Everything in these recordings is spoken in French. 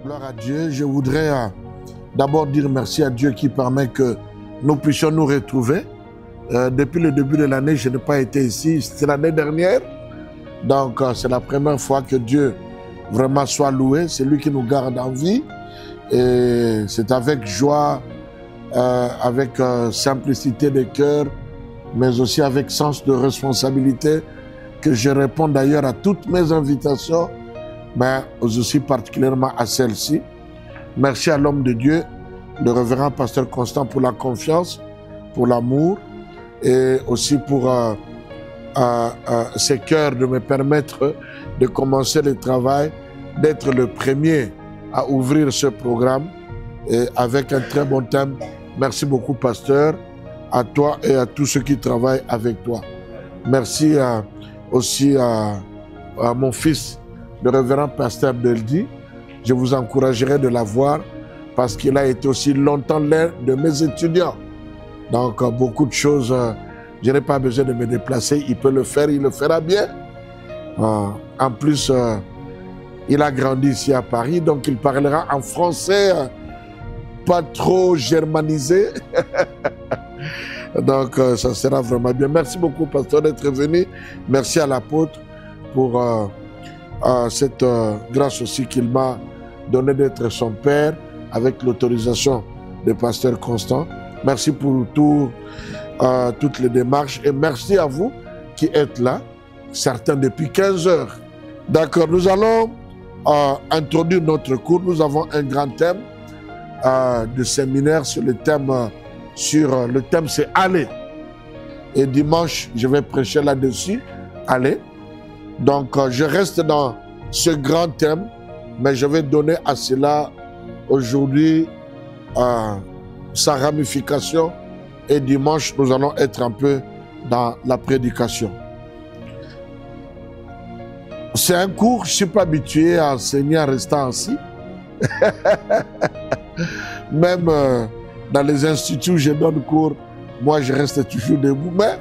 Gloire à Dieu. Je voudrais d'abord dire merci à Dieu qui permet que nous puissions nous retrouver. Depuis le début de l'année, je n'ai pas été ici. C'était l'année dernière. Donc, c'est la première fois que Dieu vraiment soit loué. C'est lui qui nous garde en vie. Et c'est avec joie, avec simplicité de cœur, mais aussi avec sens de responsabilité que je réponds d'ailleurs à toutes mes invitations, mais aussi particulièrement à celle-ci. Merci à l'homme de Dieu, le révérend pasteur Constant, pour la confiance, pour l'amour et aussi pour ses cœurs de me permettre de commencer le travail, d'être le premier à ouvrir ce programme et avec un très bon thème. Merci beaucoup, pasteur, à toi et à tous ceux qui travaillent avec toi. Merci aussi à mon fils, le révérend pasteur Deldi. Je vous encouragerai de la voir parce qu'il a été aussi longtemps l'un de mes étudiants. Donc, beaucoup de choses, je n'ai pas besoin de me déplacer. Il peut le faire, il le fera bien. En plus, il a grandi ici à Paris, donc il parlera en français, pas trop germanisé. Donc, ça sera vraiment bien. Merci beaucoup, pasteur, d'être venu. Merci à l'apôtre pour cette grâce aussi qu'il m'a donné d'être son père avec l'autorisation du pasteur Constant. Merci pour toutes les démarches et merci à vous qui êtes là, certains depuis 15 heures. D'accord, nous allons introduire notre cours. Nous avons un grand thème de séminaire sur le thème, c'est aller. Et dimanche, je vais prêcher là-dessus, aller. Donc, je reste dans ce grand thème, mais je vais donner à cela aujourd'hui sa ramification. Et dimanche, nous allons être un peu dans la prédication. C'est un cours, je ne suis pas habitué à enseigner en restant assis. Même dans les instituts où je donne cours, moi je reste toujours debout. Mais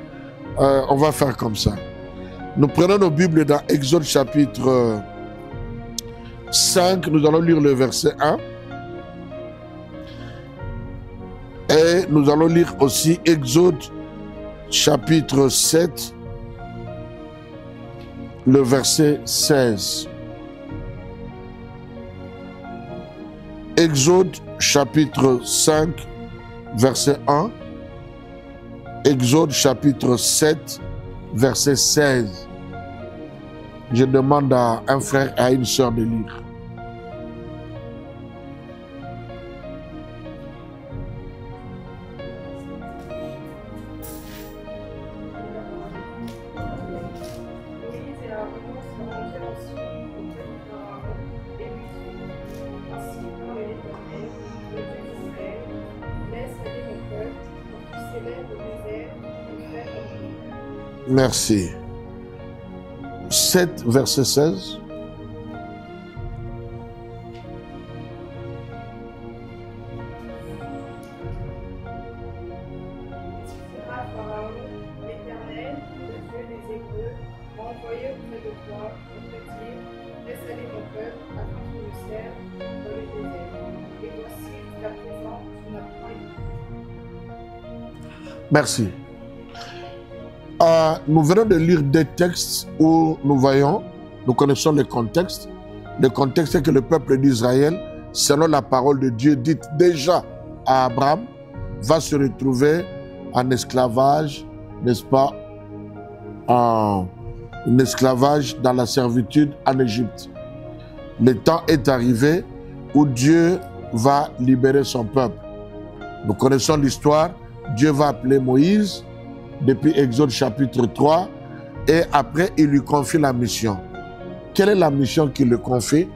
on va faire comme ça. Nous prenons nos Bibles dans Exode chapitre 5. Nous allons lire le verset 1. Et nous allons lire aussi Exode chapitre 7, le verset 16. Exode chapitre 5, verset 1. Exode chapitre 7, verset 16. Je demande à un frère et à une sœur de lire. Merci. 7, verset 16. Merci. Nous venons de lire des textes où nous connaissons le contexte. Le contexte est que le peuple d'Israël, selon la parole de Dieu dite déjà à Abraham, va se retrouver en esclavage, n'est-ce pas, en esclavage dans la servitude en Égypte. Le temps est arrivé où Dieu va libérer son peuple. Nous connaissons l'histoire. Dieu va appeler Moïse depuis Exode chapitre 3 et après il lui confie la mission. Quelle est la mission qu'il lui confie?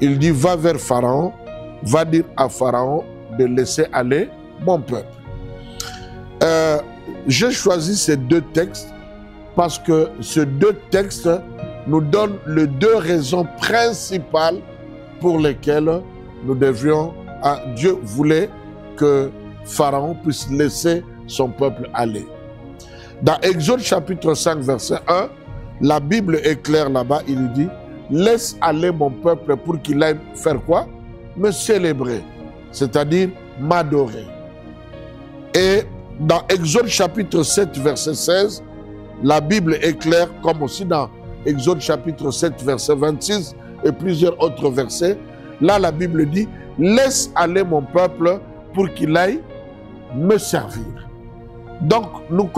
Il dit va vers Pharaon, va dire à Pharaon de laisser aller mon peuple. J'ai choisi ces deux textes parce que ces deux textes nous donnent les deux raisons principales pour lesquelles nous devions, Dieu voulait que Pharaon puisse laisser son peuple aller. Dans Exode chapitre 5, verset 1, la Bible est claire là-bas, il dit « Laisse aller mon peuple pour qu'il aille faire quoi? me célébrer, c'est-à-dire m'adorer. Et dans Exode chapitre 7, verset 16, la Bible est claire, comme aussi dans Exode chapitre 7, verset 26 et plusieurs autres versets. Là, la Bible dit, laisse aller mon peuple pour qu'il aille me servir. Donc, nous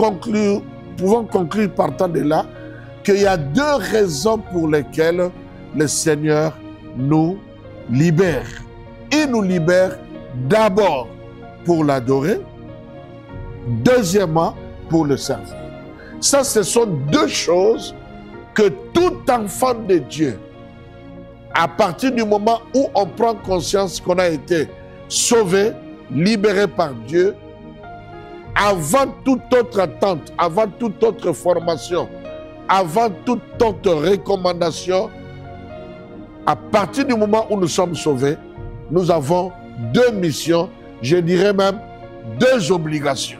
pouvons conclure partant de là qu'il y a deux raisons pour lesquelles le Seigneur nous libère. Il nous libère d'abord pour l'adorer, deuxièmement pour le servir. Ça, ce sont deux choses que tout enfant de Dieu, à partir du moment où on prend conscience qu'on a été sauvé, libéré par Dieu, avant toute autre attente, avant toute autre formation, avant toute autre recommandation, à partir du moment où nous sommes sauvés, nous avons deux missions, je dirais même deux obligations.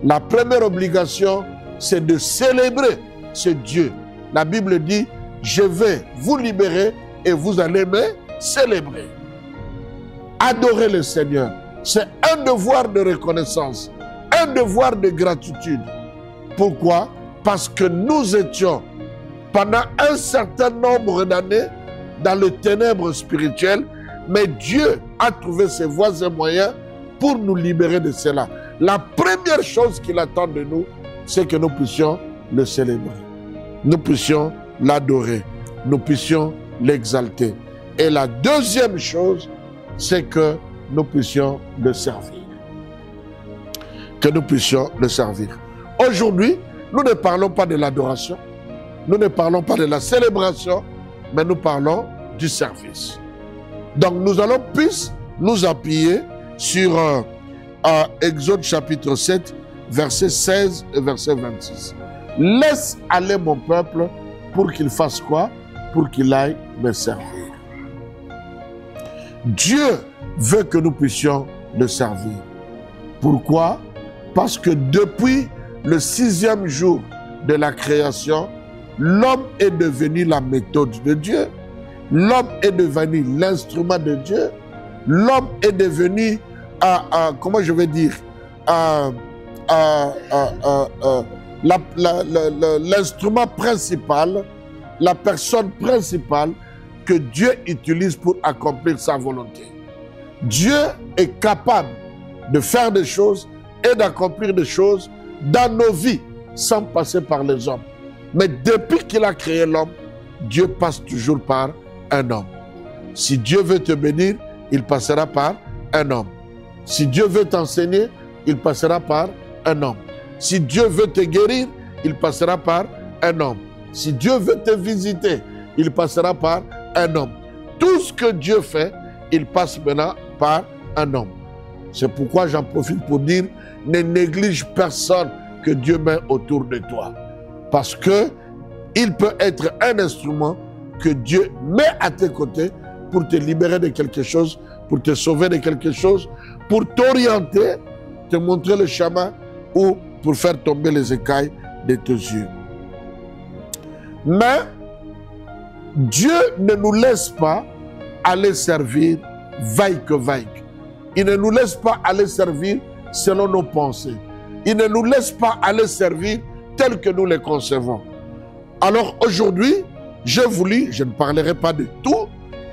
La première obligation, c'est de célébrer ce Dieu. La Bible dit, je vais vous libérer et vous allez me célébrer. Adorer le Seigneur, c'est un devoir de reconnaissance, un devoir de gratitude. Pourquoi? Parce que nous étions pendant un certain nombre d'années dans le ténèbre spirituel, mais Dieu a trouvé ses voies et moyens pour nous libérer de cela. La première chose qu'il attend de nous, c'est que nous puissions le célébrer, nous puissions l'adorer, nous puissions l'exalter. Et la deuxième chose, c'est que nous puissions le servir. Que nous puissions le servir. Aujourd'hui, nous ne parlons pas de l'adoration, nous ne parlons pas de la célébration, mais nous parlons du service. Donc nous allons plus nous appuyer sur Exode chapitre 7, verset 16 et verset 26. Laisse aller mon peuple pour qu'il fasse quoi? Pour qu'il aille me servir. Dieu veut que nous puissions le servir. Pourquoi? Parce que depuis le 6e jour de la création, l'homme est devenu la méthode de Dieu. L'homme est devenu l'instrument de Dieu. L'homme est devenu, comment je vais dire, l'instrument principal, la personne principale que Dieu utilise pour accomplir sa volonté. Dieu est capable de faire des choses et d'accomplir des choses dans nos vies sans passer par les hommes. Mais depuis qu'il a créé l'homme, Dieu passe toujours par un homme. Si Dieu veut te bénir, il passera par un homme. Si Dieu veut t'enseigner, il passera par un homme. Si Dieu veut te guérir, il passera par un homme. Si Dieu veut te visiter, il passera par un homme. Tout ce que Dieu fait, il passe maintenant par un homme. C'est pourquoi j'en profite pour dire, ne néglige personne que Dieu met autour de toi. Parce que il peut être un instrument que Dieu met à tes côtés pour te libérer de quelque chose, pour te sauver de quelque chose, pour t'orienter, te montrer le chemin ou pour faire tomber les écailles de tes yeux. Mais Dieu ne nous laisse pas aller servir vaille que vaille. Il ne nous laisse pas aller servir selon nos pensées. Il ne nous laisse pas aller servir tel que nous les concevons. Alors aujourd'hui, j'ai voulu, je ne parlerai pas de tout,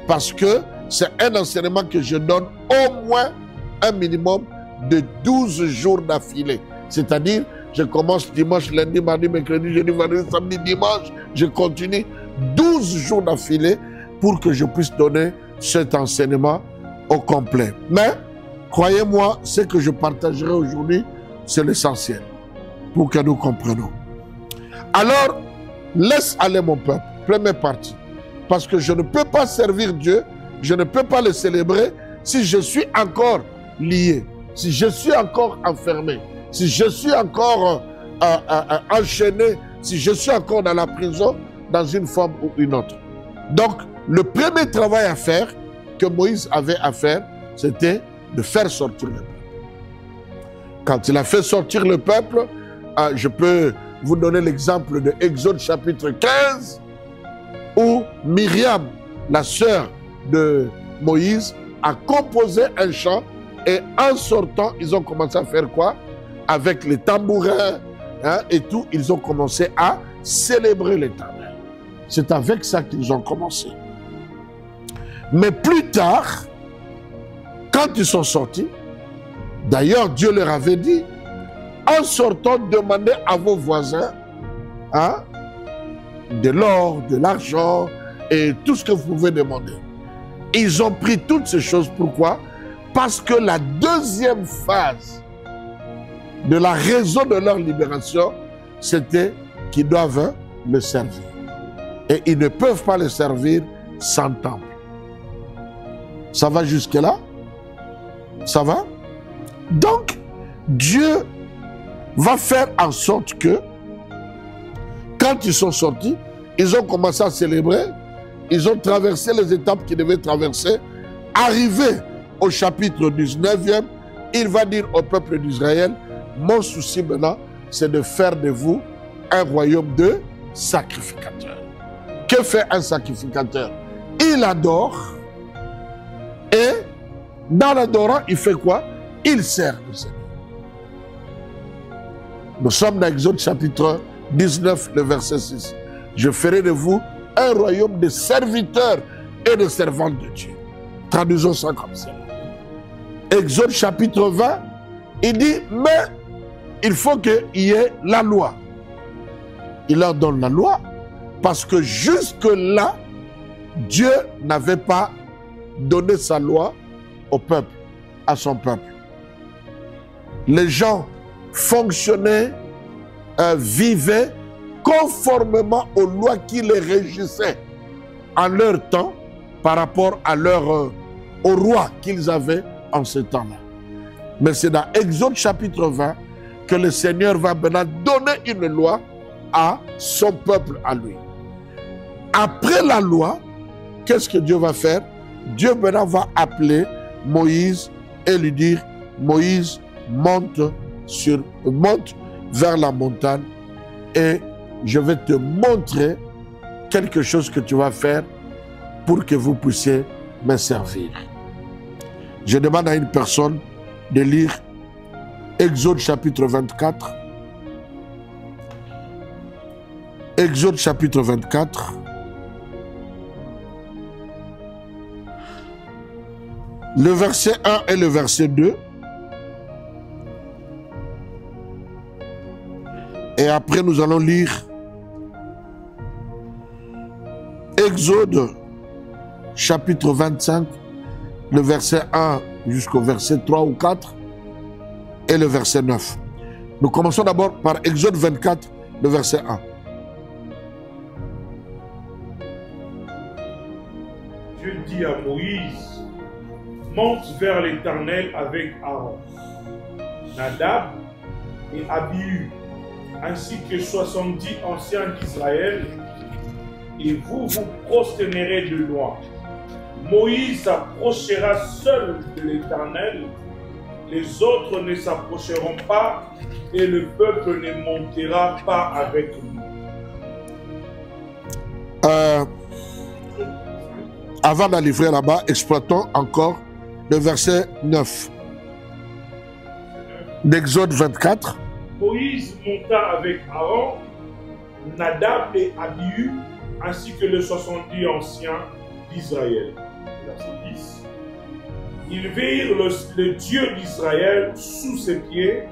parce que c'est un enseignement que je donne au moins un minimum de 12 jours d'affilée. C'est-à-dire, je commence dimanche, lundi, mardi, mercredi, jeudi, vendredi, samedi, dimanche, je continue 12 jours d'affilée pour que je puisse donner cet enseignement au complet. Mais, croyez-moi, ce que je partagerai aujourd'hui, c'est l'essentiel pour que nous comprenions. Alors, laisse aller mon peuple, première partie. Parce que je ne peux pas servir Dieu, je ne peux pas le célébrer si je suis encore lié, si je suis encore enfermé, si je suis encore enchaîné, si je suis encore dans la prison, dans une forme ou une autre. Donc, le premier travail à faire, que Moïse avait à faire, c'était de faire sortir le peuple. Quand il a fait sortir le peuple, je peux vous donner l'exemple de Exode chapitre 15, où Myriam, la sœur de Moïse, à composer un chant et en sortant, ils ont commencé à faire quoi? Avec les tambourins et tout, ils ont commencé à célébrer l'Éternel. C'est avec ça qu'ils ont commencé. Mais plus tard, quand ils sont sortis, d'ailleurs Dieu leur avait dit, en sortant, demandez à vos voisins de l'or, de l'argent et tout ce que vous pouvez demander. Ils ont pris toutes ces choses. Pourquoi? Parce que la deuxième phase de la raison de leur libération, c'était qu'ils doivent le servir. Et ils ne peuvent pas le servir sans temple. Ça va jusque-là? Ça va? Donc, Dieu va faire en sorte que, quand ils sont sortis, ils ont commencé à célébrer, ils ont traversé les étapes qu'ils devaient traverser. Arrivé au chapitre 19e, il va dire au peuple d'Israël, mon souci maintenant, c'est de faire de vous un royaume de sacrificateurs. Que fait un sacrificateur? Il adore et dans l'adorant, il fait quoi? Il sert le Seigneur. Nous sommes dans Exode chapitre 19, le verset 6. Je ferai de vous un royaume de serviteurs et de servantes de Dieu. Traduisons ça comme ça. Exode chapitre 20, il dit, mais il faut qu'il y ait la loi. Il leur donne la loi parce que jusque-là, Dieu n'avait pas donné sa loi au peuple, à son peuple. Les gens fonctionnaient, vivaient conformément aux lois qui les régissaient en leur temps par rapport à au roi qu'ils avaient en ce temps-là. Mais c'est dans Exode chapitre 20 que le Seigneur va maintenant donner une loi à son peuple, à lui. Après la loi, qu'est-ce que Dieu va faire? Dieu maintenant va appeler Moïse et lui dire, Moïse, monte vers la montagne et je vais te montrer quelque chose que tu vas faire pour que vous puissiez me servir. Je demande à une personne de lire Exode chapitre 24. Exode chapitre 24. Le verset 1 et le verset 2. Et après, nous allons lire Exode chapitre 25, le verset 1 jusqu'au verset 3 ou 4 et le verset 9. Nous commençons d'abord par Exode 24, le verset 1. Dieu dit à Moïse, monte vers l'Éternel avec Aaron, Nadab et Abihu, ainsi que 70 anciens d'Israël, et vous vous prosternerez de loin. Moïse s'approchera seul de l'Éternel, les autres ne s'approcheront pas, et le peuple ne montera pas avec lui. Avant d'aller là-bas, exploitons encore le verset 9 d'Exode 24. Moïse monta avec Aaron, Nadab et Abihu, ainsi que les 70 anciens d'Israël. Verset 10. Ils virent le Dieu d'Israël sous ses pieds.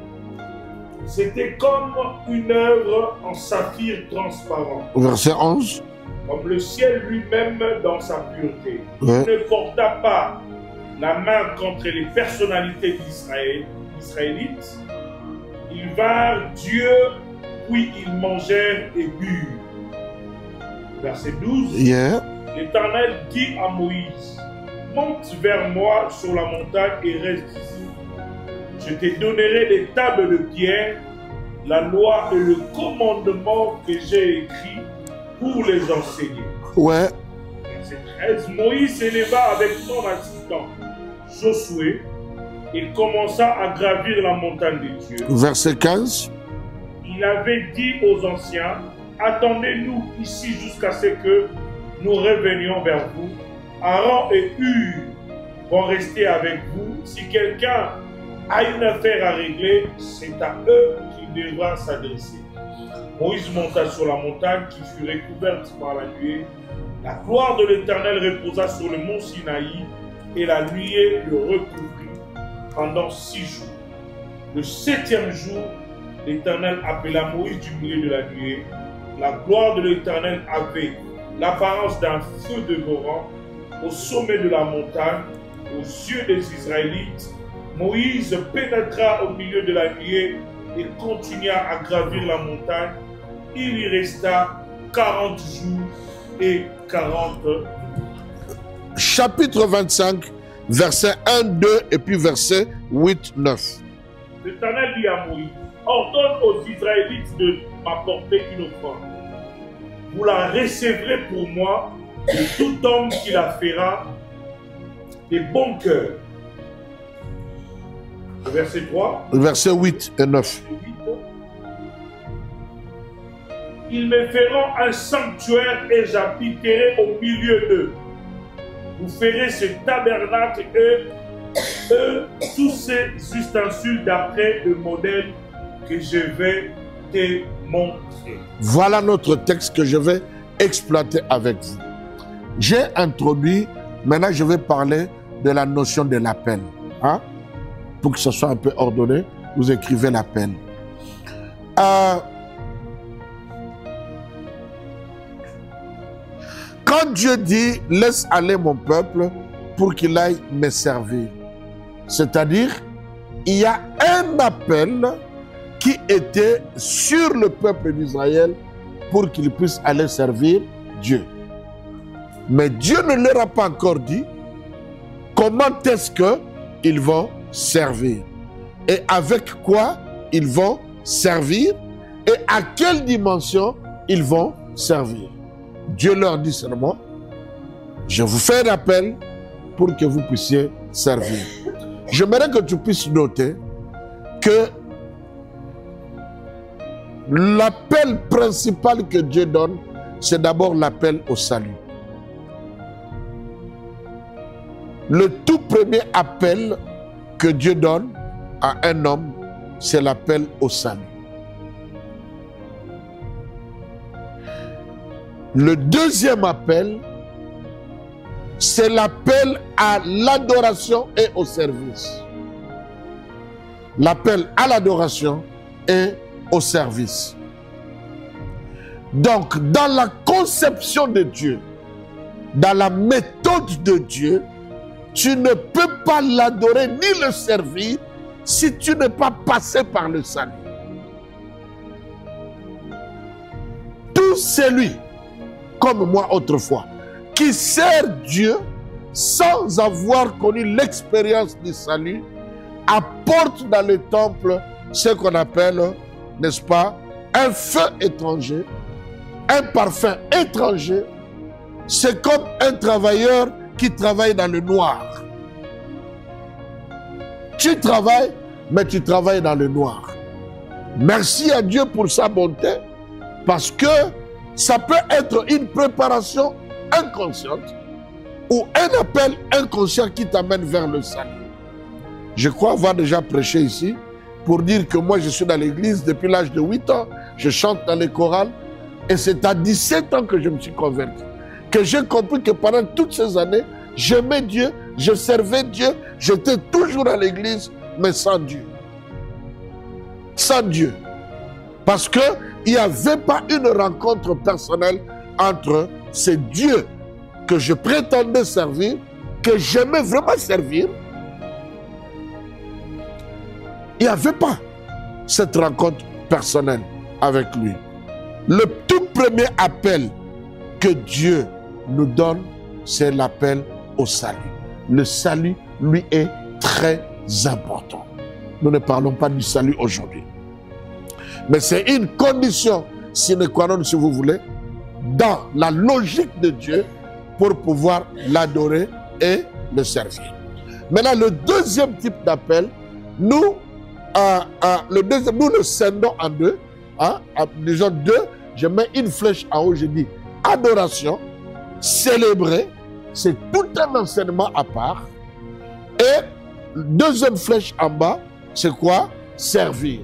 C'était comme une œuvre en saphir transparent. Verset 11. Comme le ciel lui-même dans sa pureté. Ouais. Il ne porta pas la main contre les personnalités israélites. Ils vinrent Dieu, puis ils mangèrent et burent. Verset 12. Yeah. L'Éternel dit à Moïse, monte vers moi sur la montagne et reste ici. Je te donnerai les tables de pierre, la loi et le commandement que j'ai écrit pour les enseigner. Ouais. Verset 13. Moïse s'éleva avec son assistant Josué et commença à gravir la montagne de Dieu. Verset 15. Il avait dit aux anciens, attendez-nous ici jusqu'à ce que nous revenions vers vous. Aaron et Hur vont rester avec vous. Si quelqu'un a une affaire à régler, c'est à eux qu'il devra s'adresser. Moïse monta sur la montagne qui fut recouverte par la nuée. La gloire de l'Éternel reposa sur le mont Sinaï et la nuée le recouvrit pendant 6 jours. Le 7e jour, l'Éternel appela Moïse du milieu de la nuée. La gloire de l'Éternel avait l'apparence d'un feu dévorant au sommet de la montagne, aux yeux des Israélites. Moïse pénétra au milieu de la nuée et continua à gravir la montagne. Il y resta 40 jours et 40 nuits. Chapitre 25, versets 1, 2 et puis versets 8, 9. L'Éternel dit à Moïse, ordonne aux Israélites de m'apporter une offrande. Vous la recevrez pour moi de tout homme qui la fera de bon cœur. Verset 3. Versets 8 et 9. Ils me feront un sanctuaire et j'habiterai au milieu d'eux. Vous ferez ce tabernacle et tous ces ustensiles d'après le modèle que je vais te montrer. Voilà notre texte que je vais exploiter avec vous. J'ai introduit, maintenant je vais parler de la notion de l'appel. Hein? Pour que ce soit un peu ordonné, vous écrivez l'appel. Quand Dieu dit « laisse aller mon peuple pour qu'il aille me servir », c'est-à-dire, il y a un appel qui était sur le peuple d'Israël pour qu'il puisse aller servir Dieu. Mais Dieu ne leur a pas encore dit comment est-ce qu'ils vont servir et avec quoi ils vont servir et à quelle dimension ils vont servir. Dieu leur dit seulement, je vous fais un appel pour que vous puissiez servir. J'aimerais que tu puisses noter que l'appel principal que Dieu donne, c'est d'abord l'appel au salut. Le tout premier appel que Dieu donne à un homme, c'est l'appel au salut. Le deuxième appel, c'est l'appel à l'adoration et au service. L'appel à l'adoration et au service. Donc, dans la conception de Dieu, dans la méthode de Dieu, tu ne peux pas l'adorer ni le servir si tu n'es pas passé par le salut. Tout celui, comme moi autrefois, qui sert Dieu sans avoir connu l'expérience du salut, apporte dans le temple ce qu'on appelle, n'est-ce pas, un feu étranger, un parfum étranger. C'est comme un travailleur qui travaille dans le noir. Tu travailles, mais tu travailles dans le noir. Merci à Dieu pour sa bonté, parce que ça peut être une préparation inconsciente ou un appel inconscient qui t'amène vers le salut. Je crois avoir déjà prêché ici pour dire que moi je suis dans l'église depuis l'âge de 8 ans, je chante dans les chorales et c'est à 17 ans que je me suis converti, que j'ai compris que pendant toutes ces années, j'aimais Dieu, je servais Dieu, j'étais toujours à l'église, mais sans Dieu. Sans Dieu. Parce qu'il n'y avait pas une rencontre personnelle entre ce Dieu que je prétendais servir, que j'aimais vraiment servir. Il n'y avait pas cette rencontre personnelle avec lui. Le tout premier appel que Dieu nous donne, c'est l'appel au salut. Le salut, lui, est très important. Nous ne parlons pas du salut aujourd'hui. Mais c'est une condition sine qua non, si vous voulez, dans la logique de Dieu pour pouvoir l'adorer et le servir. Maintenant, le deuxième type d'appel, nous le scindons en deux. Hein, disons deux, je mets une flèche en haut, je dis adoration, célébrer, c'est tout un enseignement à part. deuxième flèche en bas, c'est quoi? Servir.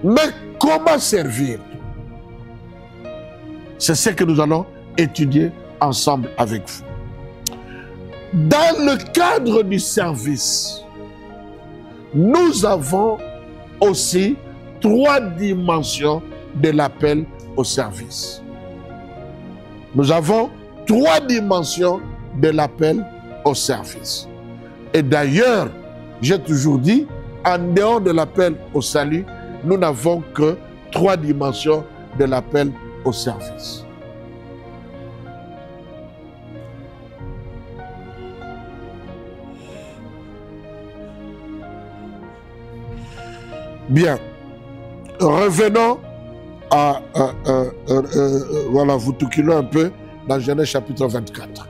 Mais comment servir? C'est ce que nous allons étudier ensemble avec vous. Dans le cadre du service, nous avons aussi 3 dimensions de l'appel au service. Nous avons 3 dimensions de l'appel au service. Et d'ailleurs, j'ai toujours dit, en dehors de l'appel au salut, nous n'avons que 3 dimensions de l'appel au service. Bien, revenons à, voilà, vous touquilons un peu dans Genèse chapitre 24.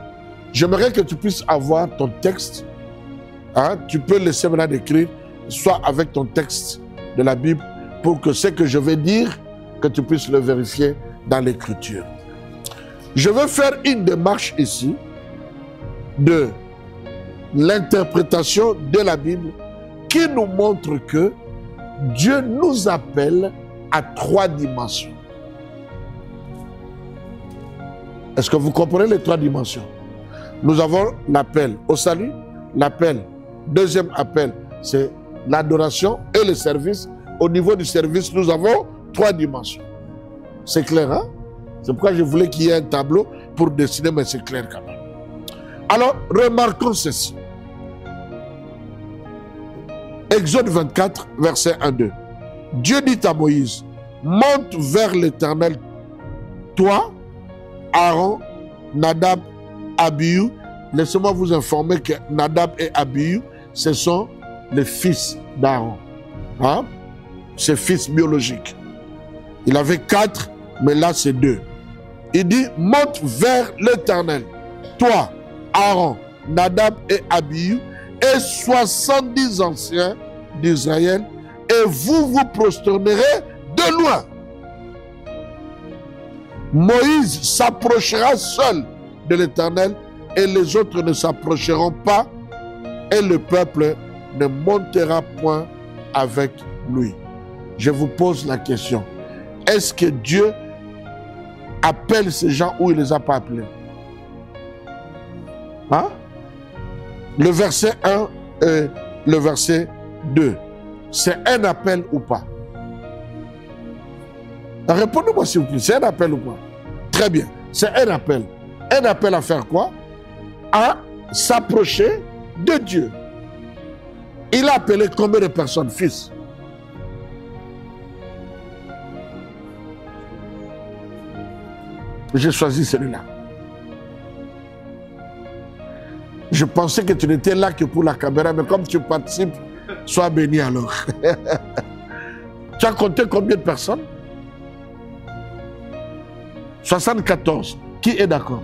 J'aimerais que tu puisses avoir ton texte, hein, tu peux laisser maintenant d'écrire, soit avec ton texte de la Bible, pour que ce que je vais dire, que tu puisses le vérifier dans l'écriture. Je veux faire une démarche ici de l'interprétation de la Bible qui nous montre que Dieu nous appelle à 3 dimensions. Est-ce que vous comprenez les 3 dimensions? Nous avons l'appel au salut, l'appel, deuxième appel, c'est l'adoration et le service. Au niveau du service, nous avons 3 dimensions. C'est clair, hein? C'est pourquoi je voulais qu'il y ait un tableau pour dessiner, mais c'est clair quand même. Alors, remarquons ceci. Exode 24, verset 1-2. Dieu dit à Moïse, monte vers l'Éternel, toi, Aaron, Nadab, Abihu. Laissez-moi vous informer que Nadab et Abihu, ce sont les fils d'Aaron. Hein? Ses fils biologiques. Il avait 4, mais là c'est 2. Il dit, monte vers l'Éternel, toi, Aaron, Nadab et Abihu, et 70 anciens d'Israël, et vous vous prosternerez de loin. Moïse s'approchera seul de l'Éternel, et les autres ne s'approcheront pas, et le peuple ne montera point avec lui. Je vous pose la question. Est-ce que Dieu appelle ces gens ou il ne les a pas appelés? Hein? Le verset 1 et le verset 2, c'est un appel ou pas? Répondez-moi s'il vous plaît, c'est un appel ou pas? Très bien, c'est un appel. Un appel à faire quoi? À s'approcher de Dieu. Il a appelé combien de personnes, fils? J'ai choisi celui-là. Je pensais que tu n'étais là que pour la caméra, mais comme tu participes, sois béni alors. Tu as compté combien de personnes? 74. Qui est d'accord?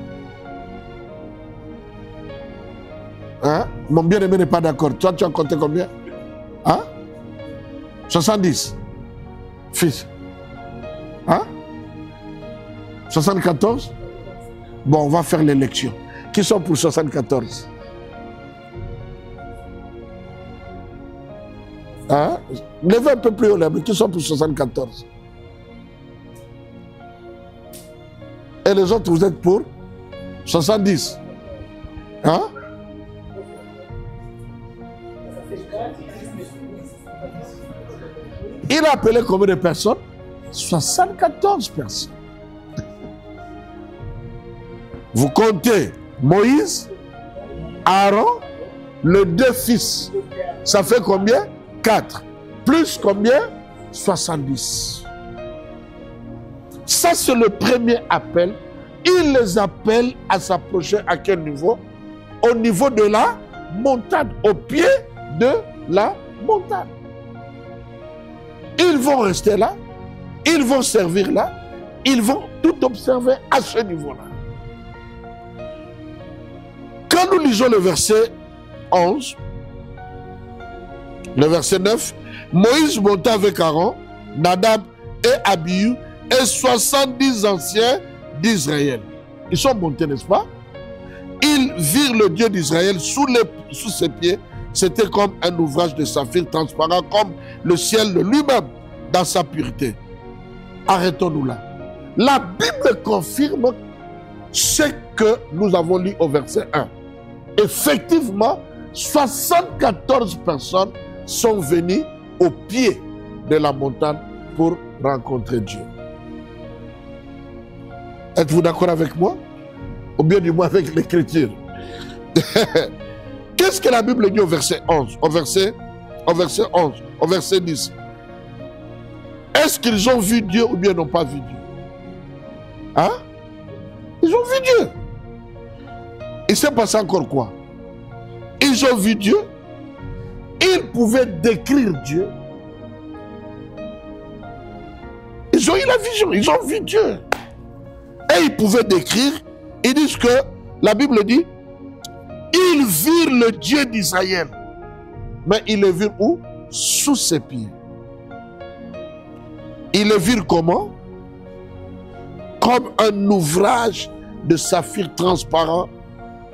Hein? Mon bien-aimé n'est pas d'accord. Toi, tu as compté combien? Hein? 70. Fils. Hein? 74? Bon, on va faire l'élection. Qui sont pour 74? Hein? Levez un peu plus haut là, mais qui sont pour 74? Et les autres, vous êtes pour 70? Hein? Il a appelé combien de personnes? 74 personnes. Vous comptez Moïse, Aaron, les 2 fils. Ça fait combien? 4. Plus combien? 70. Ça, c'est le premier appel. Il les appelle à s'approcher à quel niveau? Au niveau de la montagne, au pied de la montagne. Ils vont rester là, ils vont servir là, ils vont tout observer à ce niveau-là. Quand nous lisons le verset 11, le verset 9, Moïse monta avec Aaron, Nadab et Abihu et 70 anciens d'Israël. Ils sont montés, n'est-ce pas? Ils virent le Dieu d'Israël sous ses pieds, c'était comme un ouvrage de saphir transparent, comme le ciel lui-même dans sa pureté. Arrêtons-nous là. La Bible confirme ce que nous avons lu au verset 1. Effectivement, 74 personnes sont venues au pied de la montagne pour rencontrer Dieu. Êtes-vous d'accord avec moi? Ou bien du moins avec l'Écriture? Qu'est-ce que la Bible dit au verset 11, au verset 11, au verset 10? Est-ce qu'ils ont vu Dieu ou bien n'ont pas vu Dieu? Hein? Ils ont vu Dieu. Il s'est passé encore quoi? Ils ont vu Dieu. Ils pouvaient décrire Dieu. Ils ont eu la vision, ils ont vu Dieu. Et ils pouvaient décrire. Ils disent que, la Bible dit, ils virent le Dieu d'Israël. Mais ils le virent où? Sous ses pieds. Ils le virent comment? Comme un ouvrage de saphir transparent,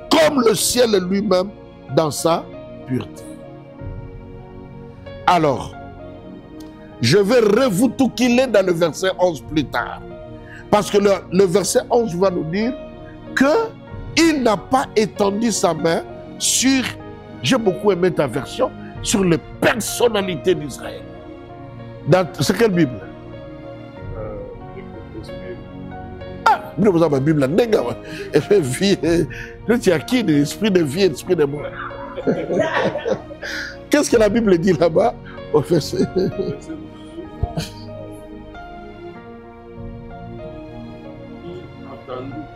comme le ciel lui-même dans sa pureté. Alors, je vais vous tout killer dans le verset 11 plus tard. Parce que le verset 11 va nous dire qu'il n'a pas étendu sa main sur, j'ai beaucoup aimé ta version, sur les personnalités d'Israël. C'est quelle Bible? La Bible, tu as qui? L'esprit de vie et l'esprit de mort. Qu'est-ce que la Bible dit là-bas? Au verset.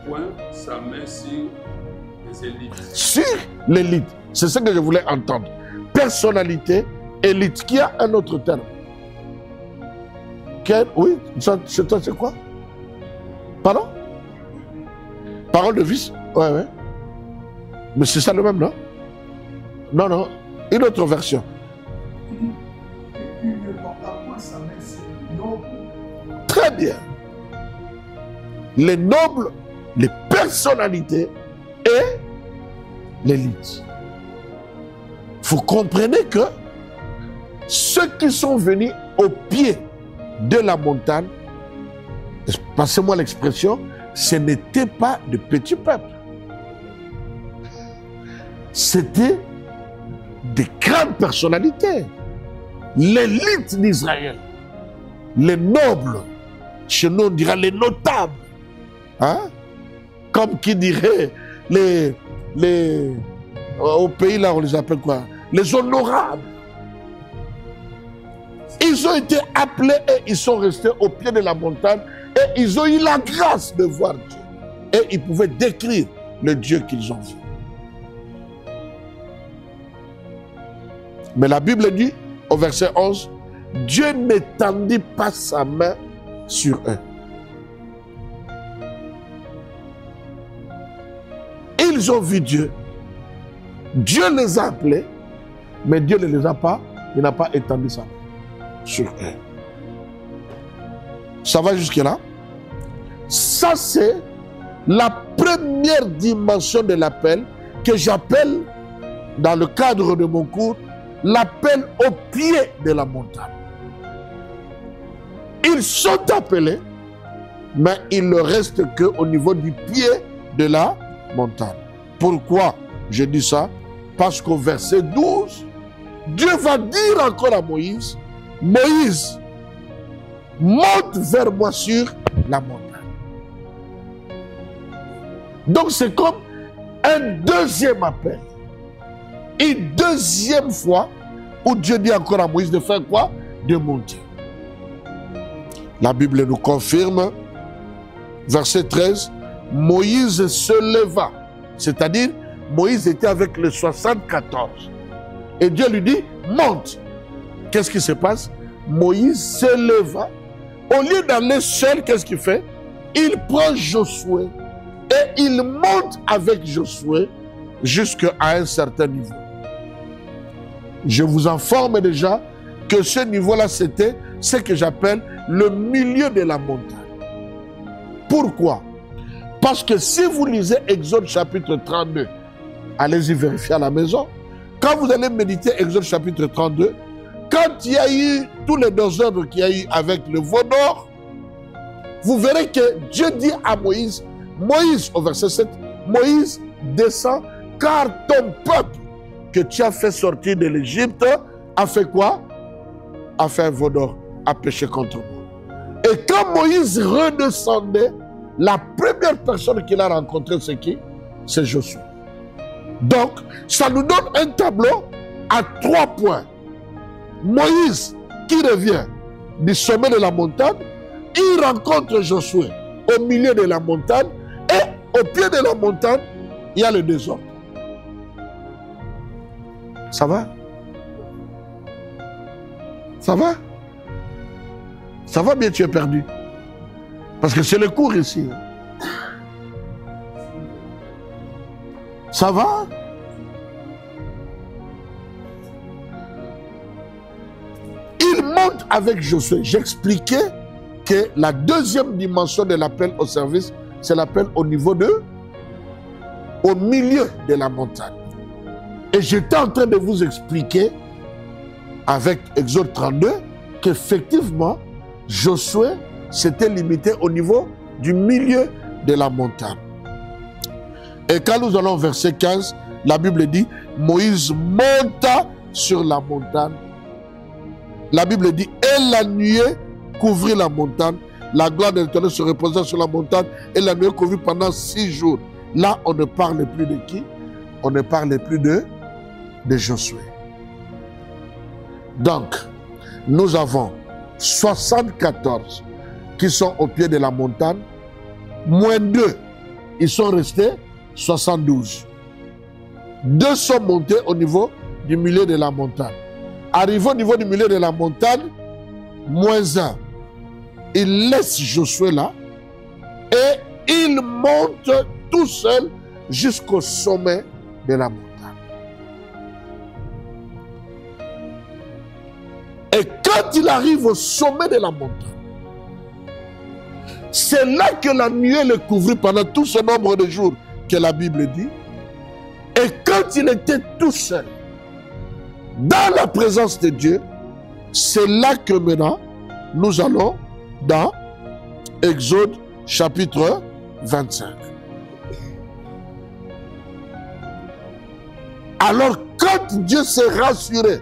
Point sa main sur les élites. Sur l'élite. C'est ce que je voulais entendre. Personnalité, élite. Qui a un autre terme? Oui, chez toi c'est quoi? Pardon? Parole de vice? Ouais, ouais. Mais c'est ça le même, non? Non, non. Une autre version. Il ne porta point sa main sur les nobles. Très bien. Les nobles, les personnalités et l'élite. Vous comprenez que ceux qui sont venus au pied de la montagne, passez-moi l'expression, ce n'était pas de petits peuples. C'était des grandes personnalités. L'élite d'Israël, les nobles, chez nous on dirait les notables. Hein? Comme qui dirait au pays là on les appelle quoi? Les honorables. Ils ont été appelés et ils sont restés au pied de la montagne et ils ont eu la grâce de voir Dieu. Et ils pouvaient décrire le Dieu qu'ils ont vu. Mais la Bible dit au verset 11, Dieu n'étendit pas sa main sur eux. Ils ont vu Dieu. Dieu les a appelés, mais Dieu ne les a pas, il n'a pas étendu sa main sur eux. Ça va jusque-là? Ça, c'est la première dimension de l'appel que j'appelle, dans le cadre de mon cours, l'appel au pied de la montagne. Ils sont appelés, mais il ne reste qu'au niveau du pied de la montagne. Pourquoi je dis ça? Parce qu'au verset 12, Dieu va dire encore à Moïse, Moïse, monte vers moi sur la montagne. Donc c'est comme un deuxième appel. Une deuxième fois où Dieu dit encore à Moïse de faire quoi? De monter. La Bible nous confirme, verset 13, Moïse se leva. C'est-à-dire, Moïse était avec les 74. Et Dieu lui dit, monte. Qu'est-ce qui se passe? Moïse se leva. Au lieu d'aller seul, qu'est-ce qu'il fait? Il prend Josué et il monte avec Josué jusqu'à un certain niveau. Je vous informe déjà que ce niveau-là, c'était ce que j'appelle le milieu de la montagne. Pourquoi? Parce que si vous lisez Exode chapitre 32, Allez-y vérifier à la maison. Quand vous allez méditer Exode chapitre 32, quand il y a eu tous les désordres qu'il y a eu avec le veau d'or, vous verrez que Dieu dit à Moïse, Moïse, au verset 7, Moïse, descend, car ton peuple que tu as fait sortir de l'Égypte a fait quoi? A fait un veau d'or, a péché contre moi. Et quand Moïse redescendait, la première personne qu'il a rencontrée, c'est qui? C'est Josué. Donc, ça nous donne un tableau à 3 points. Moïse qui revient du sommet de la montagne, il rencontre Josué au milieu de la montagne et au pied de la montagne, il y a le désordre. Ça va? Ça va? Ça va bien, tu es perdu. Parce que c'est le cours ici. Ça va? Il monte avec Josué. J'expliquais que la deuxième dimension de l'appel au service, c'est l'appel au niveau au milieu de la montagne. Et j'étais en train de vous expliquer, avec Exode 32, qu'effectivement, Josué s'était limité au niveau du milieu de la montagne. Et quand nous allons au verset 15, la Bible dit, Moïse monta sur la montagne. La Bible dit, et la nuée couvrit la montagne. La gloire de l'Éternel se reposa sur la montagne et la nuée couvrit pendant 6 jours. Là, on ne parle plus de qui? On ne parle plus de Josué. Donc, nous avons 74 qui sont au pied de la montagne, moins 2, ils sont restés 72. 2 sont montés au niveau du milieu de la montagne. Arrivé au niveau du milieu de la montagne, moins 1. Il laisse Josué là et il monte tout seul jusqu'au sommet de la montagne. Et quand il arrive au sommet de la montagne, c'est là que la nuée le couvrit pendant tout ce nombre de jours que la Bible dit. Et quand il était tout seul, dans la présence de Dieu, c'est là que maintenant, nous allons dans Exode chapitre 25. Alors, quand Dieu s'est rassuré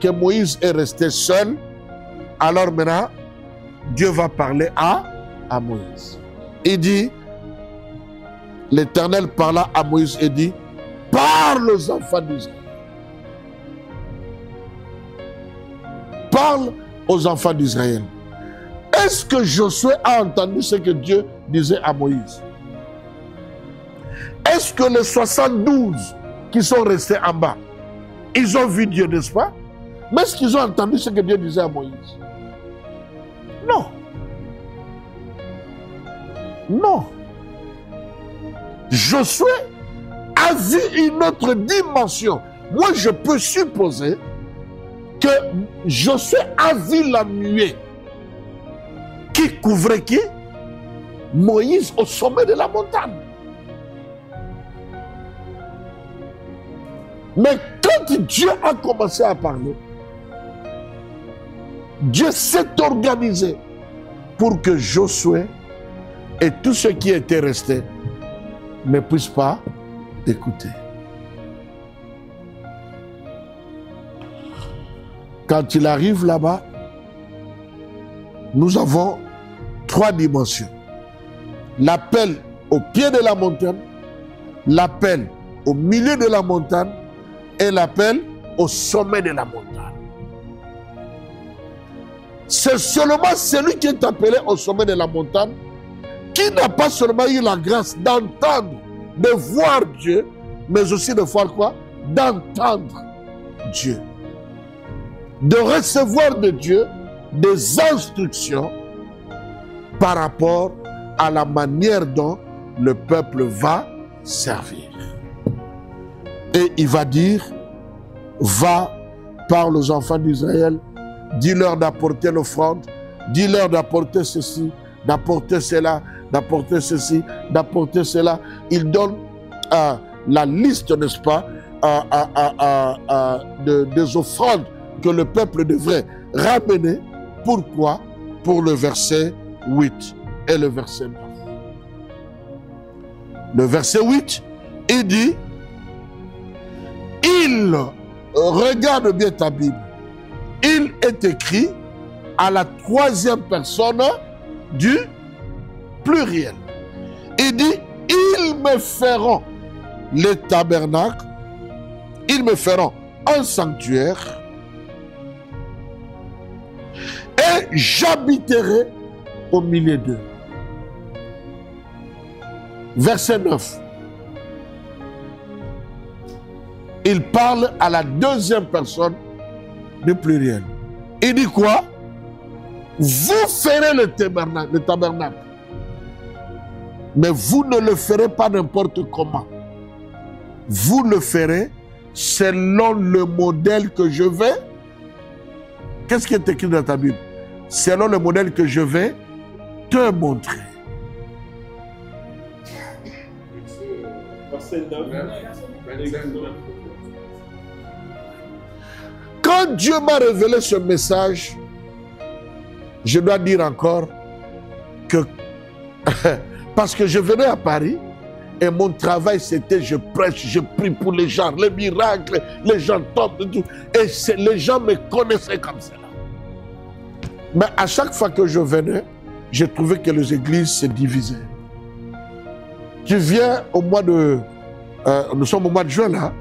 que Moïse est resté seul, alors maintenant, Dieu va parler à Moïse. Il dit, l'Éternel parla à Moïse et dit, parle aux enfants d'Israël. Parle aux enfants d'Israël. Est-ce que Josué a entendu ce que Dieu disait à Moïse? Est-ce que les 72 qui sont restés en bas, ils ont vu Dieu, n'est-ce pas? Mais est-ce qu'ils ont entendu ce que Dieu disait à Moïse? Non. Non. Josué a vu une autre dimension. Moi, je peux supposer que Josué a vu la nuée qui couvrait qui? Moïse au sommet de la montagne. Mais quand Dieu a commencé à parler, Dieu s'est organisé pour que Josué et tous ceux qui étaient restés ne puissent pas écouter. Quand il arrive là-bas, nous avons 3 dimensions. L'appel au pied de la montagne, l'appel au milieu de la montagne et l'appel au sommet de la montagne. C'est seulement celui qui est appelé au sommet de la montagne qui n'a pas seulement eu la grâce d'entendre, de voir Dieu, mais aussi de voir quoi? D'entendre Dieu. De recevoir de Dieu des instructions par rapport à la manière dont le peuple va servir. Et il va dire, va, parle aux enfants d'Israël, dis-leur d'apporter l'offrande, dis-leur d'apporter ceci, d'apporter cela, d'apporter ceci, d'apporter cela. Il donne la liste, n'est-ce pas, des offrandes que le peuple devrait ramener. Pourquoi? Pour le verset 8 et le verset 9. Le verset 8, il dit, regarde bien ta Bible, il est écrit à la troisième personne du pluriel. Il dit, ils me feront les tabernacles, ils me feront un sanctuaire et j'habiterai au milieu d'eux. Verset 9. Il parle à la deuxième personne du pluriel. Il dit quoi? Vous ferez le tabernacle. Mais vous ne le ferez pas n'importe comment. Vous le ferez selon le modèle que je vais. Qu'est-ce qui est écrit dans ta Bible? Selon le modèle que je vais te montrer. Verset 9. Quand Dieu m'a révélé ce message, je dois dire encore que parce que je venais à Paris et mon travail c'était je prêche, je prie pour les gens, les miracles, les gens tombent et tout. Et les gens me connaissaient comme cela. Mais à chaque fois que je venais, j'ai trouvé que les églises se divisaient. Tu viens au mois de... nous sommes au mois de juin là.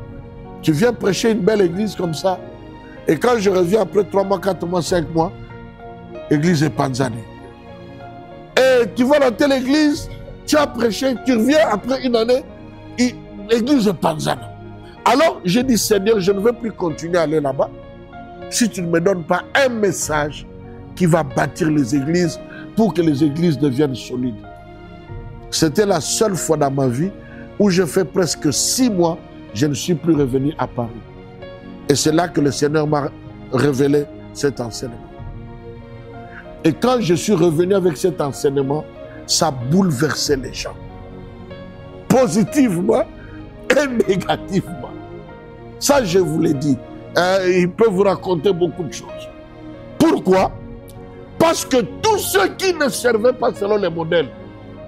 Tu viens prêcher une belle église comme ça. Et quand je reviens après 3 mois, 4 mois, 5 mois, l'église est panzanée. Et tu vas dans telle église, tu as prêché, tu reviens après une année, l'église est panzanée. Alors j'ai dit, Seigneur, je ne veux plus continuer à aller là-bas si tu ne me donnes pas un message qui va bâtir les églises pour que les églises deviennent solides. C'était la seule fois dans ma vie où je fais presque 6 mois, je ne suis plus revenu à Paris. Et c'est là que le Seigneur m'a révélé cet enseignement. Et quand je suis revenu avec cet enseignement, ça bouleversait les gens. Positivement et négativement. Ça, je vous l'ai dit. Il peut vous raconter beaucoup de choses. Pourquoi? Parce que tous ceux qui ne servaient pas selon les modèles,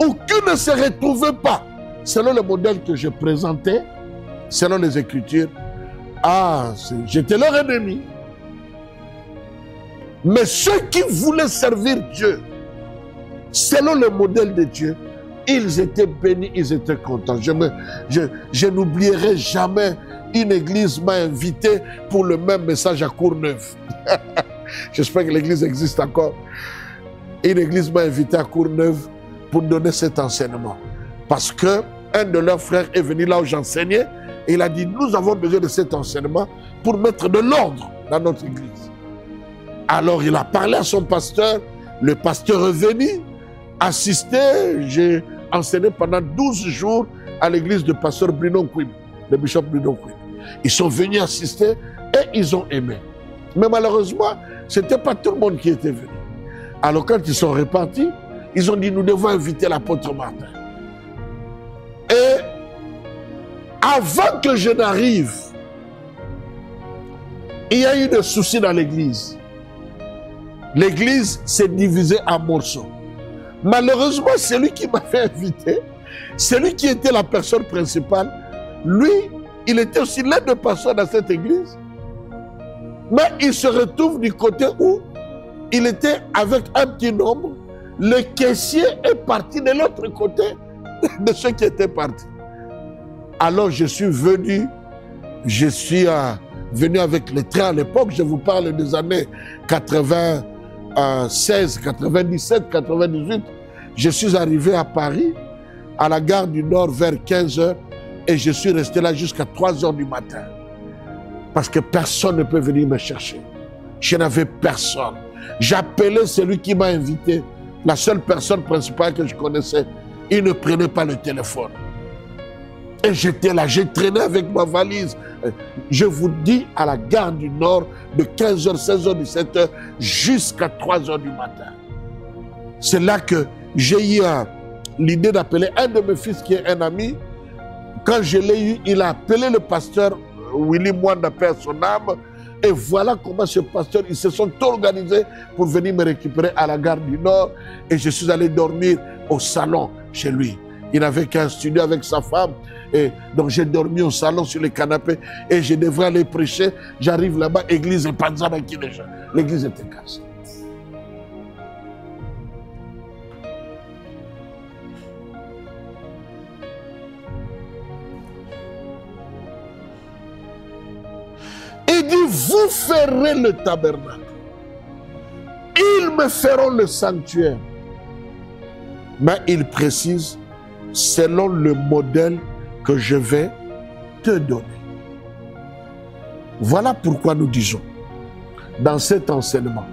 ou qui ne se retrouvaient pas selon le modèle que je présentais, selon les Écritures, j'étais leur ennemi. Mais ceux qui voulaient servir Dieu, selon le modèle de Dieu, ils étaient bénis, ils étaient contents. Je n'oublierai jamais, une église m'a invité pour le même message à Courneuve. J'espère que l'église existe encore. Une église m'a invité à Courneuve pour donner cet enseignement. Parce que un de leurs frères est venu là où j'enseignais et il a dit, nous avons besoin de cet enseignement pour mettre de l'ordre dans notre église. Alors il a parlé à son pasteur, le pasteur est venu assister, j'ai enseigné pendant 12 jours à l'église de pasteur Bruno Quim, le bishop Bruno Quim. Ils sont venus assister et ils ont aimé. Mais malheureusement, ce n'était pas tout le monde qui était venu. Alors quand ils sont repartis, ils ont dit, nous devons inviter l'apôtre Martin. Et avant que je n'arrive, il y a eu des soucis dans l'église. L'église s'est divisée en morceaux. Malheureusement, celui qui m'avait invité, celui qui était la personne principale, lui, il était aussi l'un des pasteurs dans cette église. Mais il se retrouve du côté où il était avec un petit nombre. Le caissier est parti de l'autre côté de ceux qui étaient partis. Alors je suis venu avec les trains à l'époque, je vous parle des années 96, 97, 98. Je suis arrivé à Paris, à la gare du Nord vers 15 h et je suis resté là jusqu'à 3 h du matin. Parce que personne ne peut venir me chercher. Je n'avais personne. J'appelais celui qui m'a invité, la seule personne principale que je connaissais. Il ne prenait pas le téléphone. Et j'étais là, j'ai traîné avec ma valise. Je vous dis, à la gare du Nord, de 15 h, 16 h, 17 h, jusqu'à 3 h du matin. C'est là que j'ai eu l'idée d'appeler un de mes fils qui est un ami, Quand je l'ai eu, il a appelé le pasteur Willy Mwanda, paix à son âme. Et voilà comment ce pasteur, ils se sont organisés pour venir me récupérer à la gare du Nord. Et je suis allé dormir au salon chez lui. Il n'avait qu'un studio avec sa femme. Et donc j'ai dormi au salon sur les canapés. Et je devrais aller prêcher. J'arrive là-bas, l'église est pas qui déjà. L'église était cassée. Il dit, vous ferez le tabernacle. Ils me feront le sanctuaire. Mais il précise, selon le modèle que je vais te donner. Voilà pourquoi nous disons, dans cet enseignement,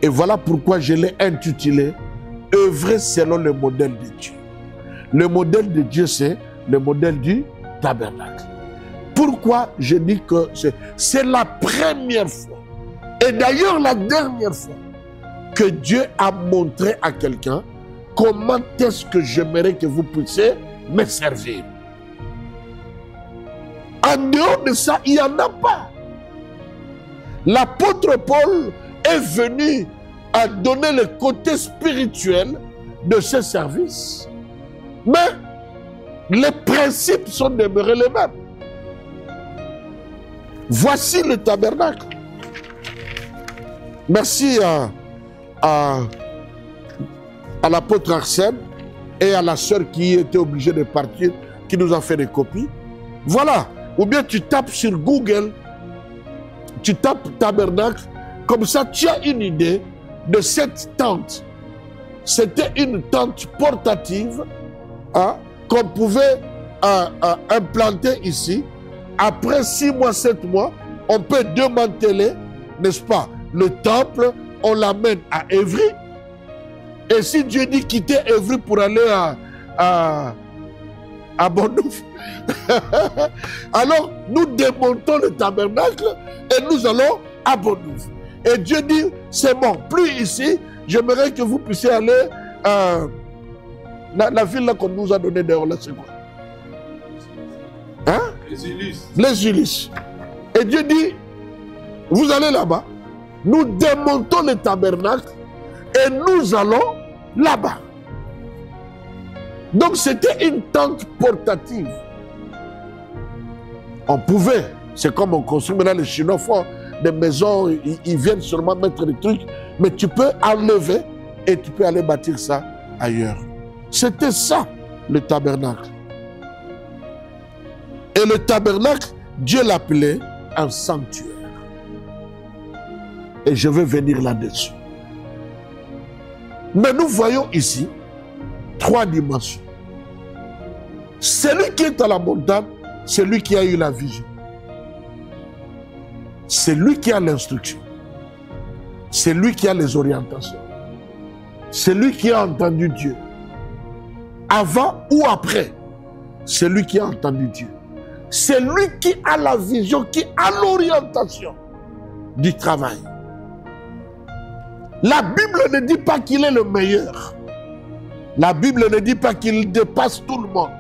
et voilà pourquoi je l'ai intitulé, œuvrer selon le modèle de Dieu. Le modèle de Dieu, c'est le modèle du tabernacle. Pourquoi je dis que c'est la première fois, et d'ailleurs la dernière fois, que Dieu a montré à quelqu'un comment est-ce que j'aimerais que vous puissiez me servir. En dehors de ça, il n'y en a pas. L'apôtre Paul est venu à donner le côté spirituel de ce service. Mais les principes sont demeurés les mêmes. Voici le tabernacle. Merci à l'apôtre Arsène et à la sœur qui était obligée de partir, qui nous a fait des copies. Voilà. Ou bien tu tapes sur Google, tu tapes tabernacle, comme ça tu as une idée de cette tente. C'était une tente portative qu'on pouvait implanter ici. Après 6 mois, 7 mois, on peut démanteler, n'est-ce pas, le temple, on l'amène à Évry. Et si Dieu dit quitter Évry pour aller à Bondouf, alors nous démontons le tabernacle et nous allons à Bondouf. Et Dieu dit, c'est bon, plus ici, j'aimerais que vous puissiez aller la ville là qu'on nous a donné dehors, là, c'est quoi? Hein? Les Ulysses. Et Dieu dit, vous allez là-bas, nous démontons le tabernacle et nous allons là-bas. Donc c'était une tente portative. On pouvait, c'est comme on construit maintenant, les Chinois font des maisons, ils viennent seulement mettre des trucs, mais tu peux enlever et tu peux aller bâtir ça ailleurs. C'était ça, le tabernacle. Et le tabernacle, Dieu l'appelait un sanctuaire. Et je vais venir là-dessus. Mais nous voyons ici 3 dimensions. Celui qui est à la montagne, c'est lui qui a eu la vision. C'est lui qui a l'instruction. C'est lui qui a les orientations. C'est lui qui a entendu Dieu. Avant ou après, c'est lui qui a entendu Dieu. C'est lui qui a la vision, qui a l'orientation du travail. La Bible ne dit pas qu'il est le meilleur. La Bible ne dit pas qu'il dépasse tout le monde.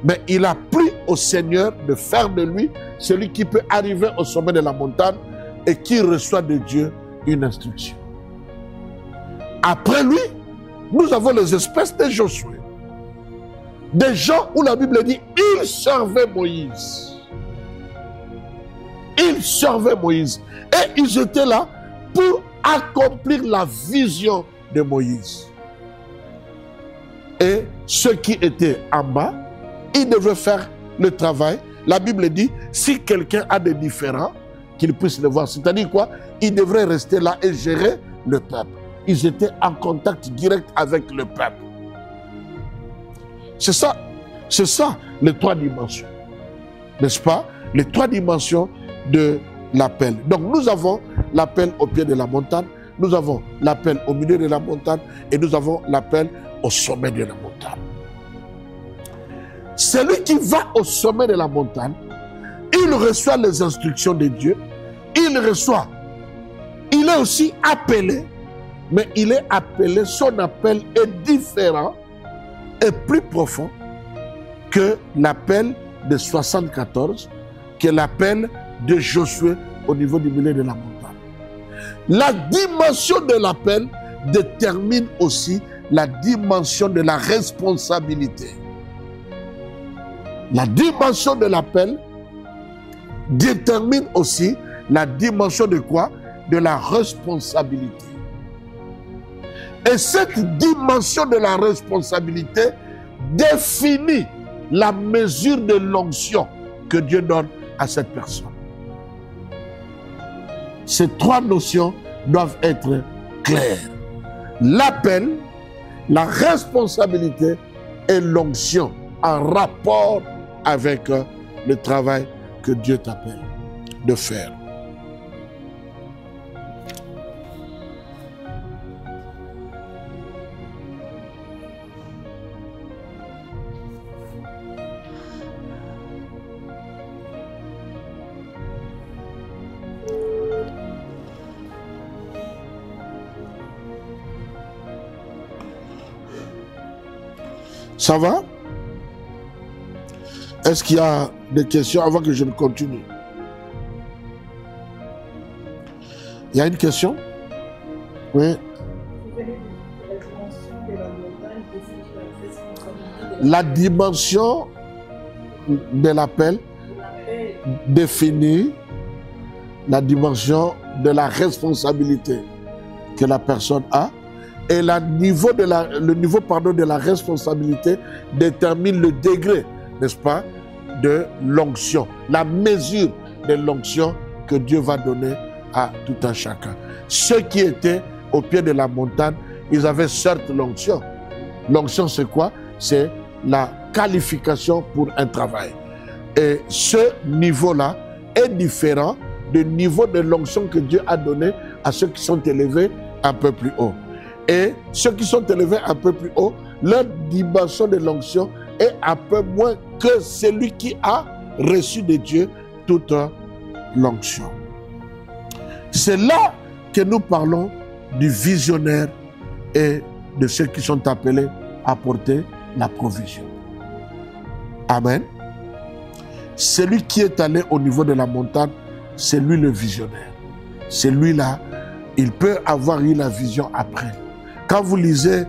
Mais il a pris au Seigneur de faire de lui celui qui peut arriver au sommet de la montagne et qui reçoit de Dieu une instruction. Après lui, nous avons les espèces de Josué. Des gens où la Bible dit, ils servaient Moïse. Ils servaient Moïse. Et ils étaient là pour accomplir la vision de Moïse. Et ceux qui étaient en bas, ils devaient faire le travail. La Bible dit, si quelqu'un a des différends, qu'il puisse le voir. C'est-à-dire quoi? Ils devraient rester là et gérer le peuple. Ils étaient en contact direct avec le peuple. C'est ça les 3 dimensions. N'est-ce pas? Les 3 dimensions de l'appel. Donc nous avons l'appel au pied de la montagne, nous avons l'appel au milieu de la montagne et nous avons l'appel au sommet de la montagne. Celui qui va au sommet de la montagne, il reçoit les instructions de Dieu, il est aussi appelé, mais il est appelé, son appel est différent et plus profond que l'appel de 74 que l'appel de Josué au niveau du milieu de la montagne. La dimension de l'appel détermine aussi la dimension de la responsabilité. La dimension de l'appel détermine aussi la dimension de quoi? De la responsabilité. Et cette dimension de la responsabilité définit la mesure de l'onction que Dieu donne à cette personne. Ces trois notions doivent être claires. L'appel, la responsabilité et l'onction en rapport avec le travail que Dieu t'appelle de faire. Ça va? Est-ce qu'il y a des questions avant que je ne continue? Il y a une question? Oui. La dimension de l'appel définit la dimension de la responsabilité que la personne a. Et le niveau de la responsabilité détermine le degré, n'est-ce pas, de l'onction, la mesure de l'onction que Dieu va donner à tout un chacun. Ceux qui étaient au pied de la montagne, ils avaient certes l'onction. L'onction, c'est quoi? C'est la qualification pour un travail. Et ce niveau-là est différent du niveau de l'onction que Dieu a donné à ceux qui sont élevés un peu plus haut. Et ceux qui sont élevés un peu plus haut, leur dimension de l'onction est un peu moins que celui qui a reçu de Dieu toute l'onction. C'est là que nous parlons du visionnaire et de ceux qui sont appelés à porter la provision. Amen. Celui qui est allé au niveau de la montagne, c'est lui le visionnaire. Celui-là, il peut avoir eu la vision après. Quand vous lisez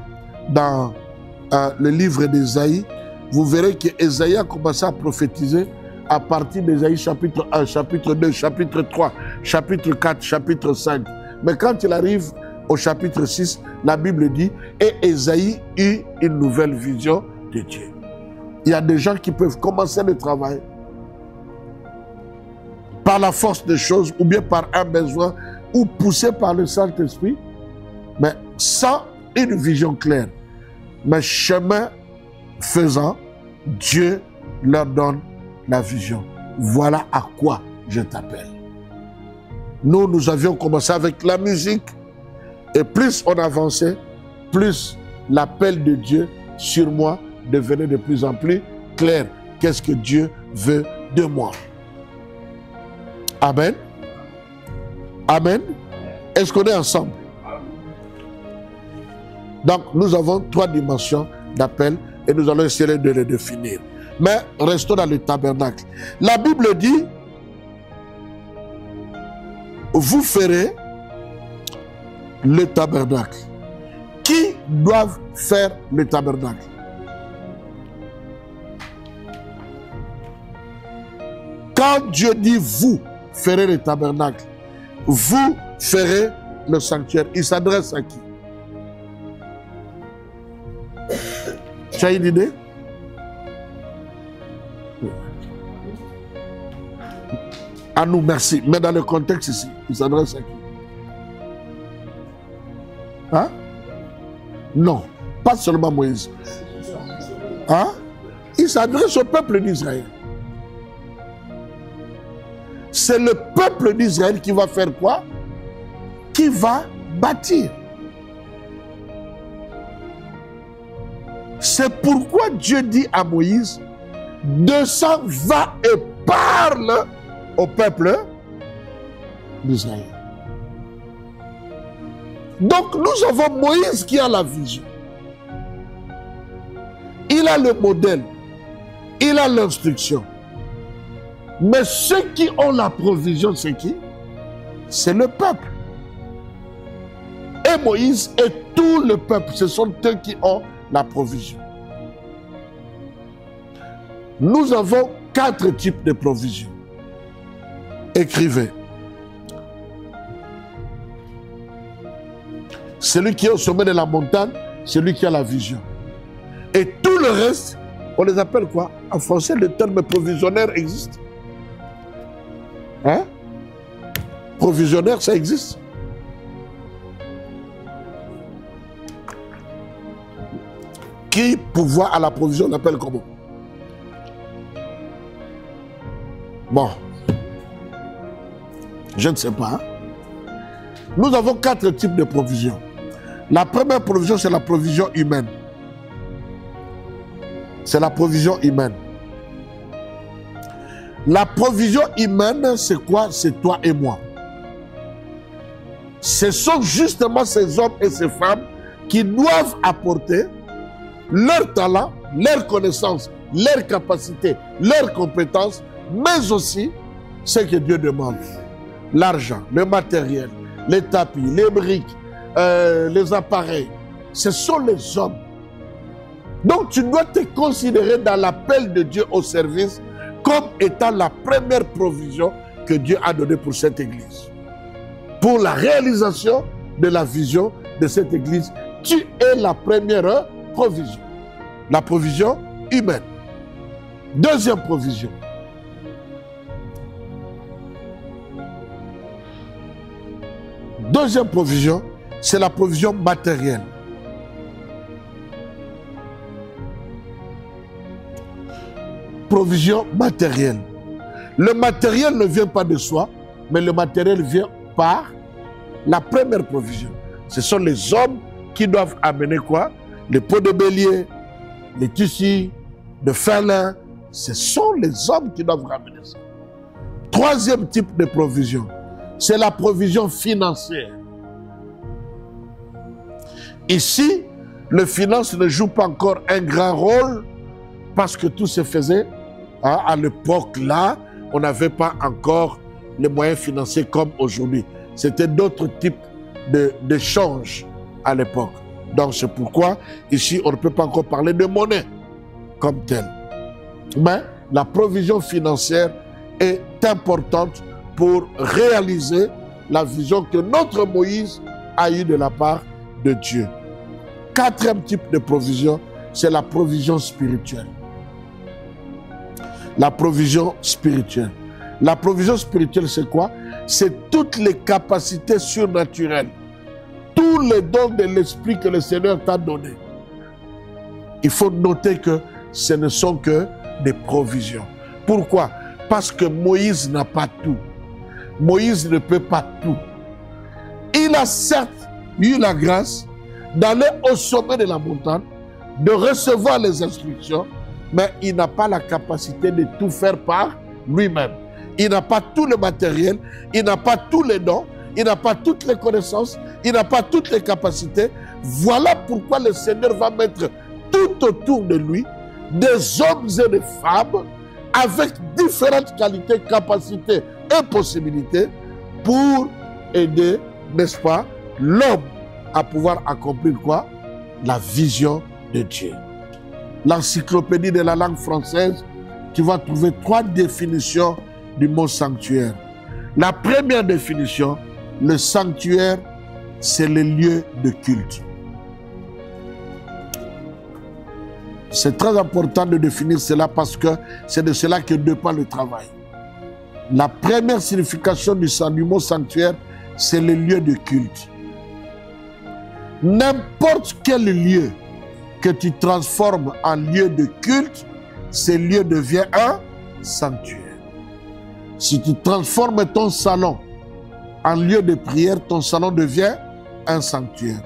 dans le livre d'Ésaïe, vous verrez qu'Ésaïe a commencé à prophétiser à partir d'Ésaïe chapitre 1, chapitre 2, chapitre 3, chapitre 4, chapitre 5. Mais quand il arrive au chapitre 6, la Bible dit « Et Ésaïe eut une nouvelle vision de Dieu ». Il y a des gens qui peuvent commencer le travail par la force des choses ou bien par un besoin ou poussés par le Saint-Esprit, mais sans une vision claire. Mais chemin faisant, Dieu leur donne la vision. Voilà à quoi je t'appelle. Nous avions commencé avec la musique. Et plus on avançait, plus l'appel de Dieu sur moi devenait de plus en plus clair. Qu'est-ce que Dieu veut de moi? Amen. Amen. Est-ce qu'on est ensemble? Donc, nous avons trois dimensions d'appel et nous allons essayer de les définir. Mais restons dans le tabernacle. La Bible dit, vous ferez le tabernacle. Qui doivent faire le tabernacle? Quand Dieu dit vous ferez le tabernacle, vous ferez le sanctuaire, il s'adresse à qui? Tu as une idée? À nous, merci. Mais dans le contexte ici, il s'adresse à qui? Hein? Non, pas seulement Moïse. Hein? Il s'adresse au peuple d'Israël. C'est le peuple d'Israël qui va faire quoi? Qui va bâtir. C'est pourquoi Dieu dit à Moïse, descends, va et parle au peuple d'Israël. Donc nous avons Moïse qui a la vision. Il a le modèle. Il a l'instruction. Mais ceux qui ont la provision, c'est qui? C'est le peuple. Et Moïse et tout le peuple, ce sont eux qui ont la provision. Nous avons 4 types de provisions. Écrivez. Celui qui est au sommet de la montagne, celui qui a la vision. Et tout le reste, on les appelle quoi? En français, le terme provisionnaire existe. Hein? Provisionnaire, ça existe. Qui pouvoir à la provision, on l'appelle comment? Bon. Je ne sais pas. Nous avons 4 types de provisions. La première provision, c'est la provision humaine. C'est la provision humaine. La provision humaine, c'est quoi? C'est toi et moi. Ce sont justement ces hommes et ces femmes qui doivent apporter leur talent, leur connaissance, leur capacité, leurs compétences, mais aussi ce que Dieu demande. L'argent, le matériel, les tapis, les briques, les appareils. Ce sont les hommes. Donc tu dois te considérer dans l'appel de Dieu au service comme étant la première provision que Dieu a donnée pour cette église. Pour la réalisation de la vision de cette église, tu es la première provision. La provision humaine. Deuxième provision. Deuxième provision, c'est la provision matérielle. Provision matérielle. Le matériel ne vient pas de soi, mais le matériel vient par la première provision. Ce sont les hommes qui doivent amener quoi? Les peaux de bélier, les tissus, de fin. Ce sont les hommes qui doivent ramener ça. Troisième type de provision, c'est la provision financière. Ici, le finance ne joue pas encore un grand rôle parce que tout se faisait à l'époque là, on n'avait pas encore les moyens financiers comme aujourd'hui. C'était d'autres types d'échanges à l'époque. Donc c'est pourquoi ici on ne peut pas encore parler de monnaie comme telle. Mais la provision financière est importante pour réaliser la vision que notre Moïse a eue de la part de Dieu. Quatrième type de provision, c'est la provision spirituelle. La provision spirituelle. La provision spirituelle, c'est quoi? C'est toutes les capacités surnaturelles, tous les dons de l'esprit que le Seigneur t'a donnés. Il faut noter que ce ne sont que des provisions. Pourquoi? Parce que Moïse n'a pas tout. Moïse ne peut pas tout. Il a certes eu la grâce d'aller au sommet de la montagne, de recevoir les instructions, mais il n'a pas la capacité de tout faire par lui-même. Il n'a pas tout le matériel, il n'a pas tous les dons, il n'a pas toutes les connaissances, il n'a pas toutes les capacités. Voilà pourquoi le Seigneur va mettre tout autour de lui des hommes et des femmes avec différentes qualités, capacités et possibilités pour aider, n'est-ce pas, l'homme à pouvoir accomplir quoi? La vision de Dieu. L'encyclopédie de la langue française, tu vas trouver 3 définitions du mot sanctuaire. La première définition, le sanctuaire, c'est le lieu de culte. C'est très important de définir cela parce que c'est de cela que dépend le travail. La première signification du mot sanctuaire, c'est le lieu de culte. N'importe quel lieu que tu transformes en lieu de culte, ce lieu devient un sanctuaire. Si tu transformes ton salon en lieu de prière, ton salon devient un sanctuaire.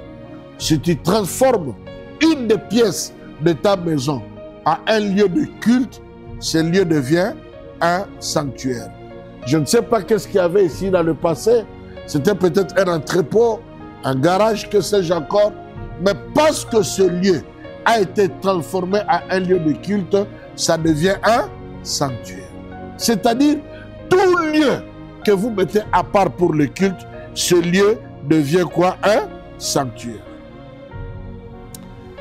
Si tu transformes une des pièces de ta maison en un lieu de culte, ce lieu devient un sanctuaire. Je ne sais pas qu'est-ce qu'il y avait ici dans le passé. C'était peut-être un entrepôt, un garage, que sais-je encore. Mais parce que ce lieu a été transformé en un lieu de culte, ça devient un sanctuaire. C'est-à-dire, tout lieu que vous mettez à part pour le culte, ce lieu devient quoi? Un sanctuaire.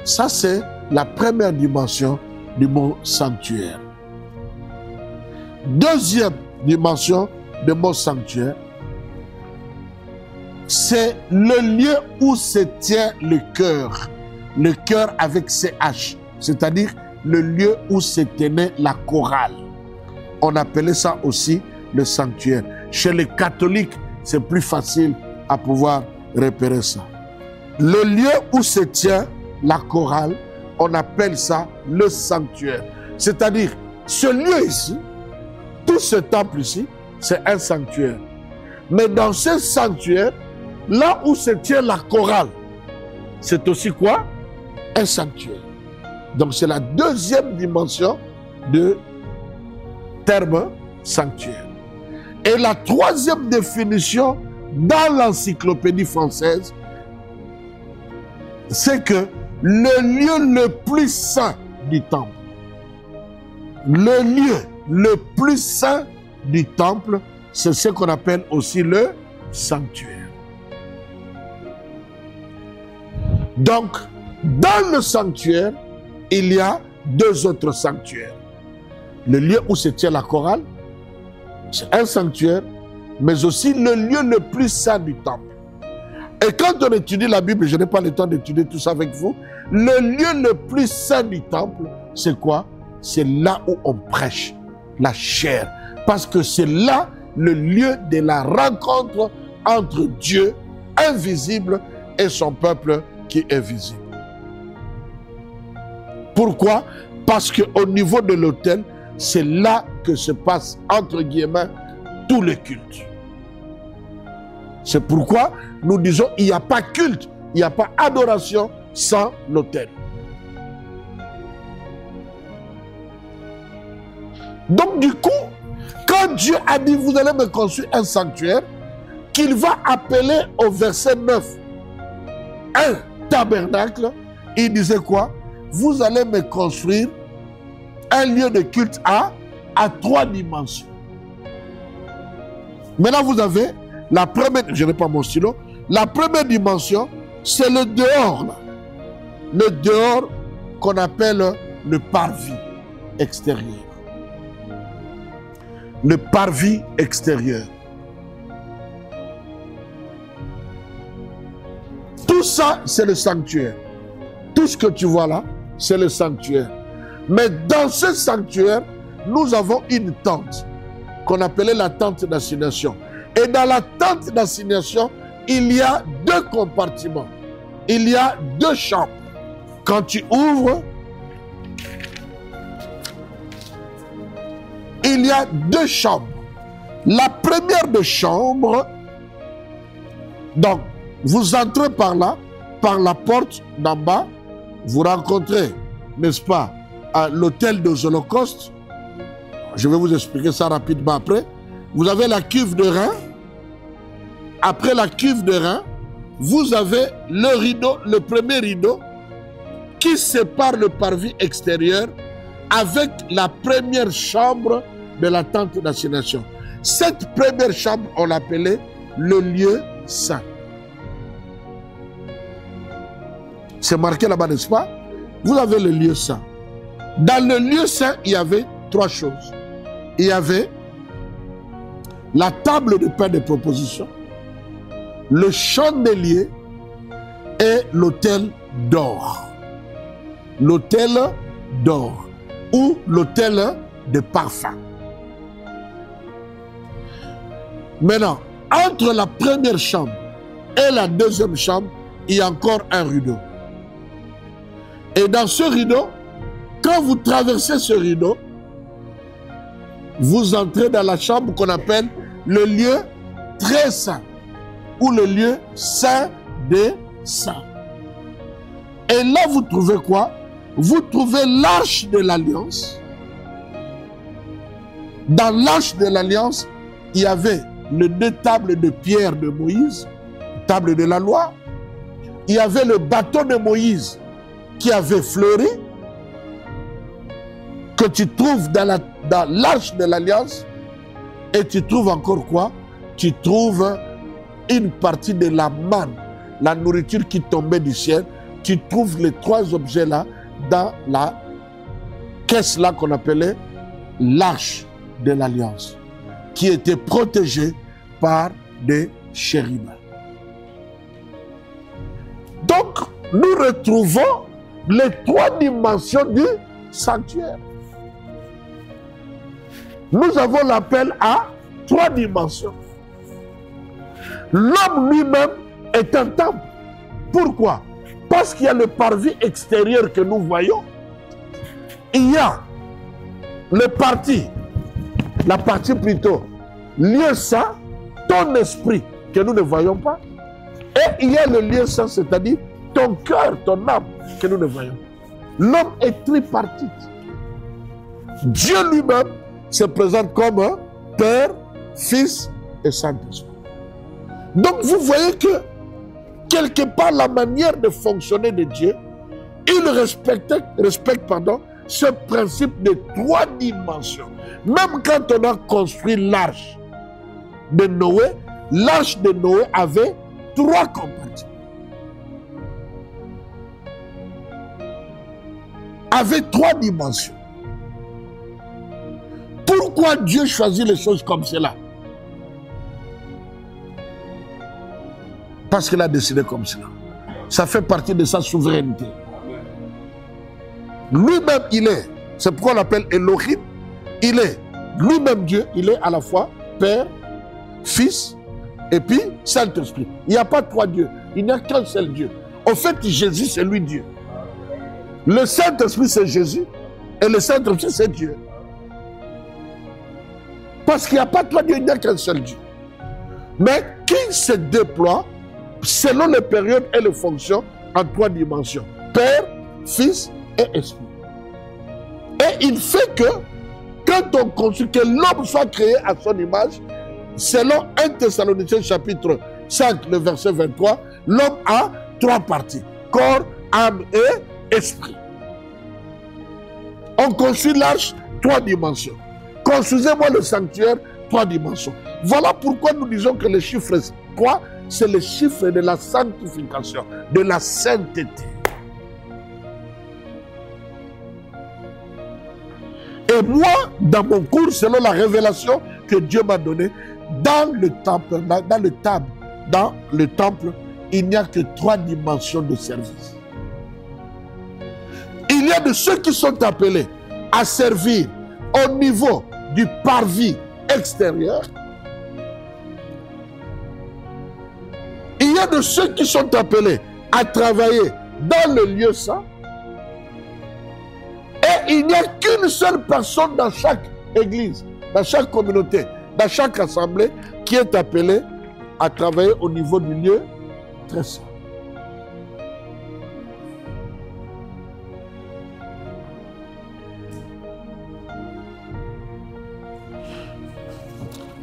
Ça, c'est la première dimension du mot sanctuaire. Deuxième dimension du mot sanctuaire, c'est le lieu où se tient le cœur avec CH, c'est-à-dire le lieu où se tenait la chorale. On appelait ça aussi le sanctuaire. Chez les catholiques, c'est plus facile à pouvoir repérer ça. Le lieu où se tient la chorale, on appelle ça le sanctuaire. C'est-à-dire, ce lieu ici, tout ce temple ici, c'est un sanctuaire. Mais dans ce sanctuaire, là où se tient la chorale, c'est aussi quoi? Un sanctuaire. Donc c'est la deuxième dimension de terme sanctuaire. Et la troisième définition dans l'encyclopédie française, c'est que le lieu le plus saint du temple, le lieu le plus saint du temple, c'est ce qu'on appelle aussi le sanctuaire. Donc, dans le sanctuaire, il y a deux autres sanctuaires. Le lieu où se tient la chorale, c'est un sanctuaire, mais aussi le lieu le plus saint du temple. Et quand on étudie la Bible, je n'ai pas le temps d'étudier tout ça avec vous, le lieu le plus saint du temple, c'est quoi? C'est là où on prêche la chair. Parce que c'est là le lieu de la rencontre entre Dieu invisible et son peuple qui est visible. Pourquoi? Parce qu'au niveau de l'autel, c'est là que se passe, entre guillemets, tout le culte. C'est pourquoi nous disons il n'y a pas culte, il n'y a pas adoration sans l'autel. Donc du coup, quand Dieu a dit vous allez me construire un sanctuaire, qu'il va appeler au verset 9 un tabernacle, il disait quoi? Vous allez me construire un lieu de culte à 3 dimensions. Maintenant vous avez la première, je n'ai pas mon stylo, la première dimension, c'est le dehors. Là. Le dehors qu'on appelle le parvis extérieur. Le parvis extérieur. Tout ça, c'est le sanctuaire. Tout ce que tu vois là, c'est le sanctuaire. Mais dans ce sanctuaire, nous avons une tente qu'on appelait la tente d'assignation. Et dans la tente d'assignation, il y a 2 compartiments. Il y a 2 chambres. Quand tu ouvres, il y a 2 chambres. La première de chambre, donc, vous entrez par là, par la porte d'en bas, vous rencontrez, n'est-ce pas, à l'hôtel des Holocaustes. Je vais vous expliquer ça rapidement après. Vous avez la cuve de rein. Après la cuve de rein, vous avez le rideau, le premier rideau, qui sépare le parvis extérieur avec la première chambre de la tente d'assignation. Cette première chambre, on l'appelait le lieu saint. C'est marqué là-bas, n'est-ce pas? Vous avez le lieu saint. Dans le lieu saint, il y avait 3 choses. Il y avait la table de pain de proposition, le chandelier et l'autel d'or. L'autel d'or ou l'autel de parfum. Maintenant, entre la première chambre et la deuxième chambre, il y a encore un rideau. Et dans ce rideau, quand vous traversez ce rideau, vous entrez dans la chambre qu'on appelle le lieu très saint ou le lieu saint des saints. Et là, vous trouvez quoi? Vous trouvez l'arche de l'alliance. Dans l'arche de l'alliance, il y avait les 2 tables de pierre de Moïse, table de la loi. Il y avait le bâton de Moïse qui avait fleuri, que tu trouves dans l'arche de l'alliance. Et tu trouves encore quoi? Tu trouves une partie de la manne, la nourriture qui tombait du ciel. Tu trouves les 3 objets-là dans la caisse-là qu'on appelait l'arche de l'Alliance, qui était protégée par des chérubins. Donc, nous retrouvons les 3 dimensions du sanctuaire. Nous avons l'appel à 3 dimensions. L'homme lui-même est un temple. Pourquoi? Parce qu'il y a le parvis extérieur que nous voyons. Il y a la partie plutôt, lieu saint, ton esprit, que nous ne voyons pas. Et il y a le lieu saint, c'est-à-dire ton cœur, ton âme, que nous ne voyons pas. L'homme est tripartite. Dieu lui-même se présente comme un Père, Fils et Saint-Esprit. Donc vous voyez que, quelque part, la manière de fonctionner de Dieu, il respecte ce principe de 3 dimensions. Même quand on a construit l'arche de Noé avait 3 compartiments. Avait 3 dimensions. Pourquoi Dieu choisit les choses comme cela? Parce qu'il a décidé comme cela. Ça fait partie de sa souveraineté. Lui-même, il est. C'est pourquoi on l'appelle Elohim. Il est lui-même Dieu. Il est à la fois Père, Fils et puis Saint-Esprit. Il n'y a pas 3 dieux. Il n'y a qu'un seul Dieu. En fait, Jésus, c'est lui Dieu. Le Saint-Esprit, c'est Jésus. Et le Saint-Esprit, c'est Dieu. Parce qu'il n'y a pas 3 dieux, il n'y a qu'un seul Dieu. Mais qui se déploie selon les périodes et les fonctions en 3 dimensions. Père, Fils et Esprit. Et il fait que, quand on construit que l'homme soit créé à son image, selon 1 Thessaloniciens chapitre 5, le verset 23, l'homme a 3 parties. Corps, âme et esprit. On construit l'arche, 3 dimensions. Construisez-moi le sanctuaire, 3 dimensions. Voilà pourquoi nous disons que le chiffre 3, c'est le chiffre de la sanctification, de la sainteté. Et moi, dans mon cours, selon la révélation que Dieu m'a donnée, dans le temple, il n'y a que 3 dimensions de service. Il y a de ceux qui sont appelés à servir au niveau du parvis extérieur. Il y a de ceux qui sont appelés à travailler dans le lieu saint. Et il n'y a qu'une seule personne dans chaque église, dans chaque communauté, dans chaque assemblée qui est appelée à travailler au niveau du lieu très saint.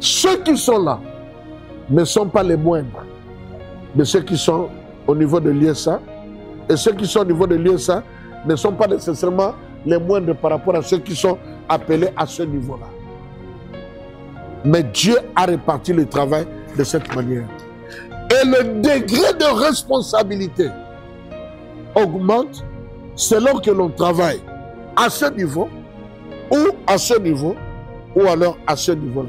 Ceux qui sont là ne sont pas les moindres de ceux qui sont au niveau de lieu saint. Et ceux qui sont au niveau de lieu saint ne sont pas nécessairement les moindres par rapport à ceux qui sont appelés à ce niveau-là. Mais Dieu a réparti le travail de cette manière. Et le degré de responsabilité augmente selon que l'on travaille à ce niveau, ou à ce niveau, ou alors à ce niveau-là.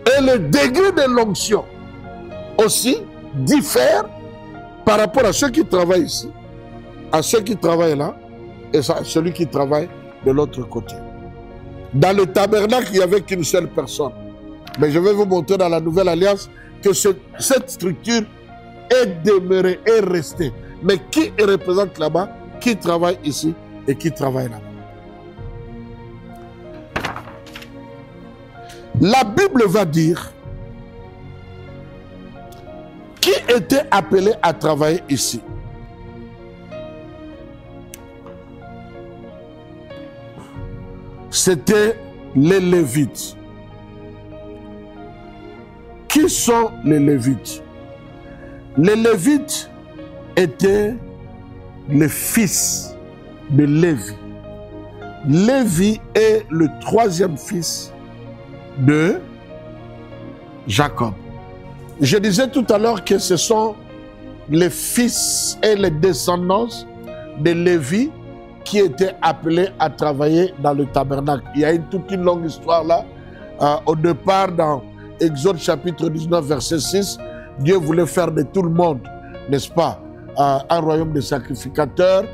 Et le degré de l'onction aussi diffère par rapport à ceux qui travaillent ici, à ceux qui travaillent là, et à celui qui travaille de l'autre côté. Dans le tabernacle, il n'y avait qu'une seule personne. Mais je vais vous montrer dans la Nouvelle Alliance que cette structure est demeurée, est restée. Mais qui représente là-bas, qui travaille ici et qui travaille là-bas. La Bible va dire qui était appelé à travailler ici. C'était les Lévites. Qui sont les Lévites? Les Lévites étaient les fils de Lévi. Lévi est le troisième fils de Jacob. Je disais tout à l'heure que ce sont les fils et les descendants de Lévi qui étaient appelés à travailler dans le tabernacle. Il y a toute une longue histoire là. Au départ, dans Exode chapitre 19, verset 6, Dieu voulait faire de tout le monde, n'est-ce pas, un royaume de sacrificateurs,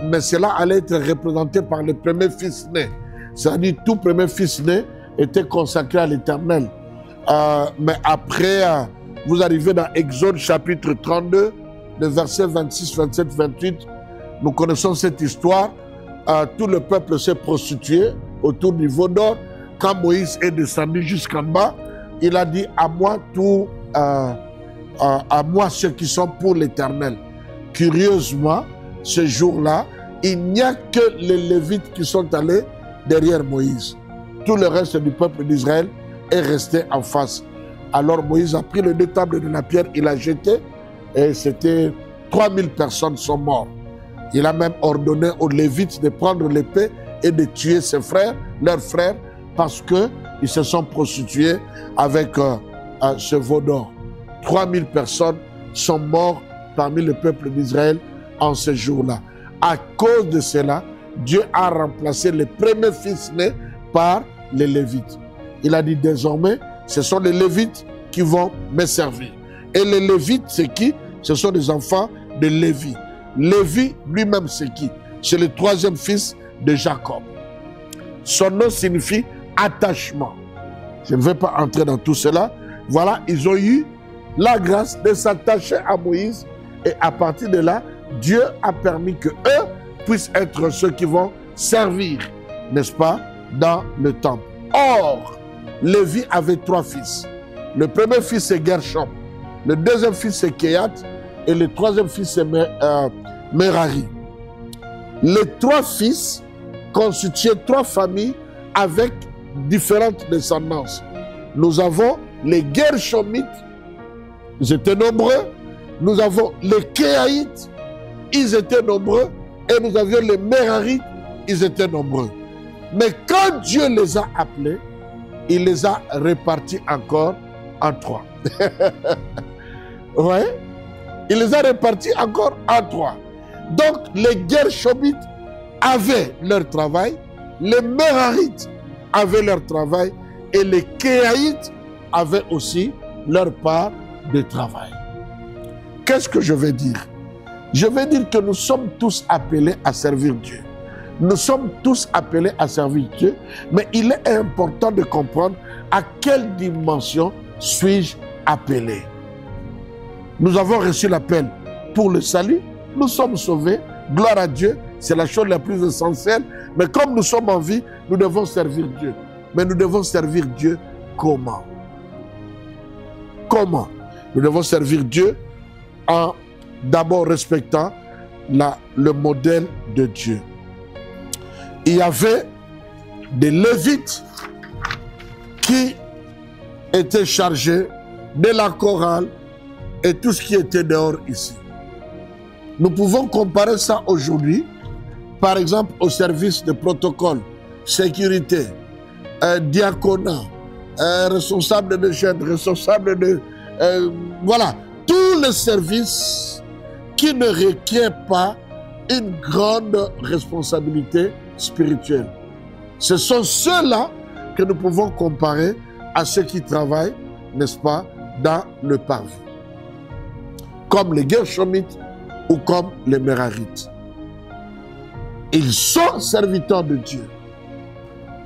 mais cela allait être représenté par le premier fils né. C'est-à-dire tout premier fils né était consacré à l'Éternel. Mais après, vous arrivez dans Exode chapitre 32, le verset 26, 27, 28, nous connaissons cette histoire. Tout le peuple s'est prostitué autour du veau d'or. Quand Moïse est descendu jusqu'en bas, il a dit à moi tout, à moi ceux qui sont pour l'Éternel. Curieusement, ce jour-là, il n'y a que les Lévites qui sont allés derrière Moïse. Tout le reste du peuple d'Israël est resté en face. Alors Moïse a pris les deux tables de la pierre, il a jeté, et c'était 3000 personnes sont mortes. Il a même ordonné aux Lévites de prendre l'épée et de tuer ses frères, leurs frères, parce qu'ils se sont prostitués avec ce veau d'or. 3000 personnes sont mortes parmi le peuple d'Israël en ce jour-là. À cause de cela, Dieu a remplacé les premiers fils nés par les Lévites. Il a dit désormais, ce sont les Lévites qui vont me servir. Et les Lévites, c'est qui? Ce sont des enfants de Lévi. Lévi lui-même, c'est qui? C'est le troisième fils de Jacob. Son nom signifie attachement. Je ne vais pas entrer dans tout cela. Voilà, ils ont eu la grâce de s'attacher à Moïse. Et à partir de là, Dieu a permis que eux puissent être ceux qui vont servir, n'est-ce pas, dans le temple. Or, Lévi avait 3 fils. Le premier fils, c'est Gershom. Le deuxième fils, c'est Kehat. Et le troisième fils, c'est Merari. Les 3 fils constituaient 3 familles avec différentes descendances. Nous avons les Gershomites, ils étaient nombreux. Nous avons les Kehaïtes, ils étaient nombreux. Et nous avions les Merarites, ils étaient nombreux. Mais quand Dieu les a appelés, il les a répartis encore en 3. Ouais. Il les a répartis encore en 3. Donc, les Gershomites avaient leur travail, les Merarites avaient leur travail et les Kehaïtes avaient aussi leur part de travail. Qu'est-ce que je vais dire? Je vais dire que nous sommes tous appelés à servir Dieu. Nous sommes tous appelés à servir Dieu, mais il est important de comprendre à quelle dimension suis-je appelé. Nous avons reçu l'appel pour le salut, nous sommes sauvés, gloire à Dieu, c'est la chose la plus essentielle, mais comme nous sommes en vie, nous devons servir Dieu. Mais nous devons servir Dieu comment? Comment? Nous devons servir Dieu en d'abord respectant le modèle de Dieu. Il y avait des Lévites qui étaient chargés de la chorale et tout ce qui était dehors ici. Nous pouvons comparer ça aujourd'hui, par exemple, au service de protocole, sécurité, diaconat, responsable de chaîne, responsable de... voilà, tous les services qui ne requièrent pas une grande responsabilité spirituelle. Ce sont ceux-là que nous pouvons comparer à ceux qui travaillent, n'est-ce pas, dans le parvis. Comme les Gershomites ou comme les Merarites. Ils sont serviteurs de Dieu.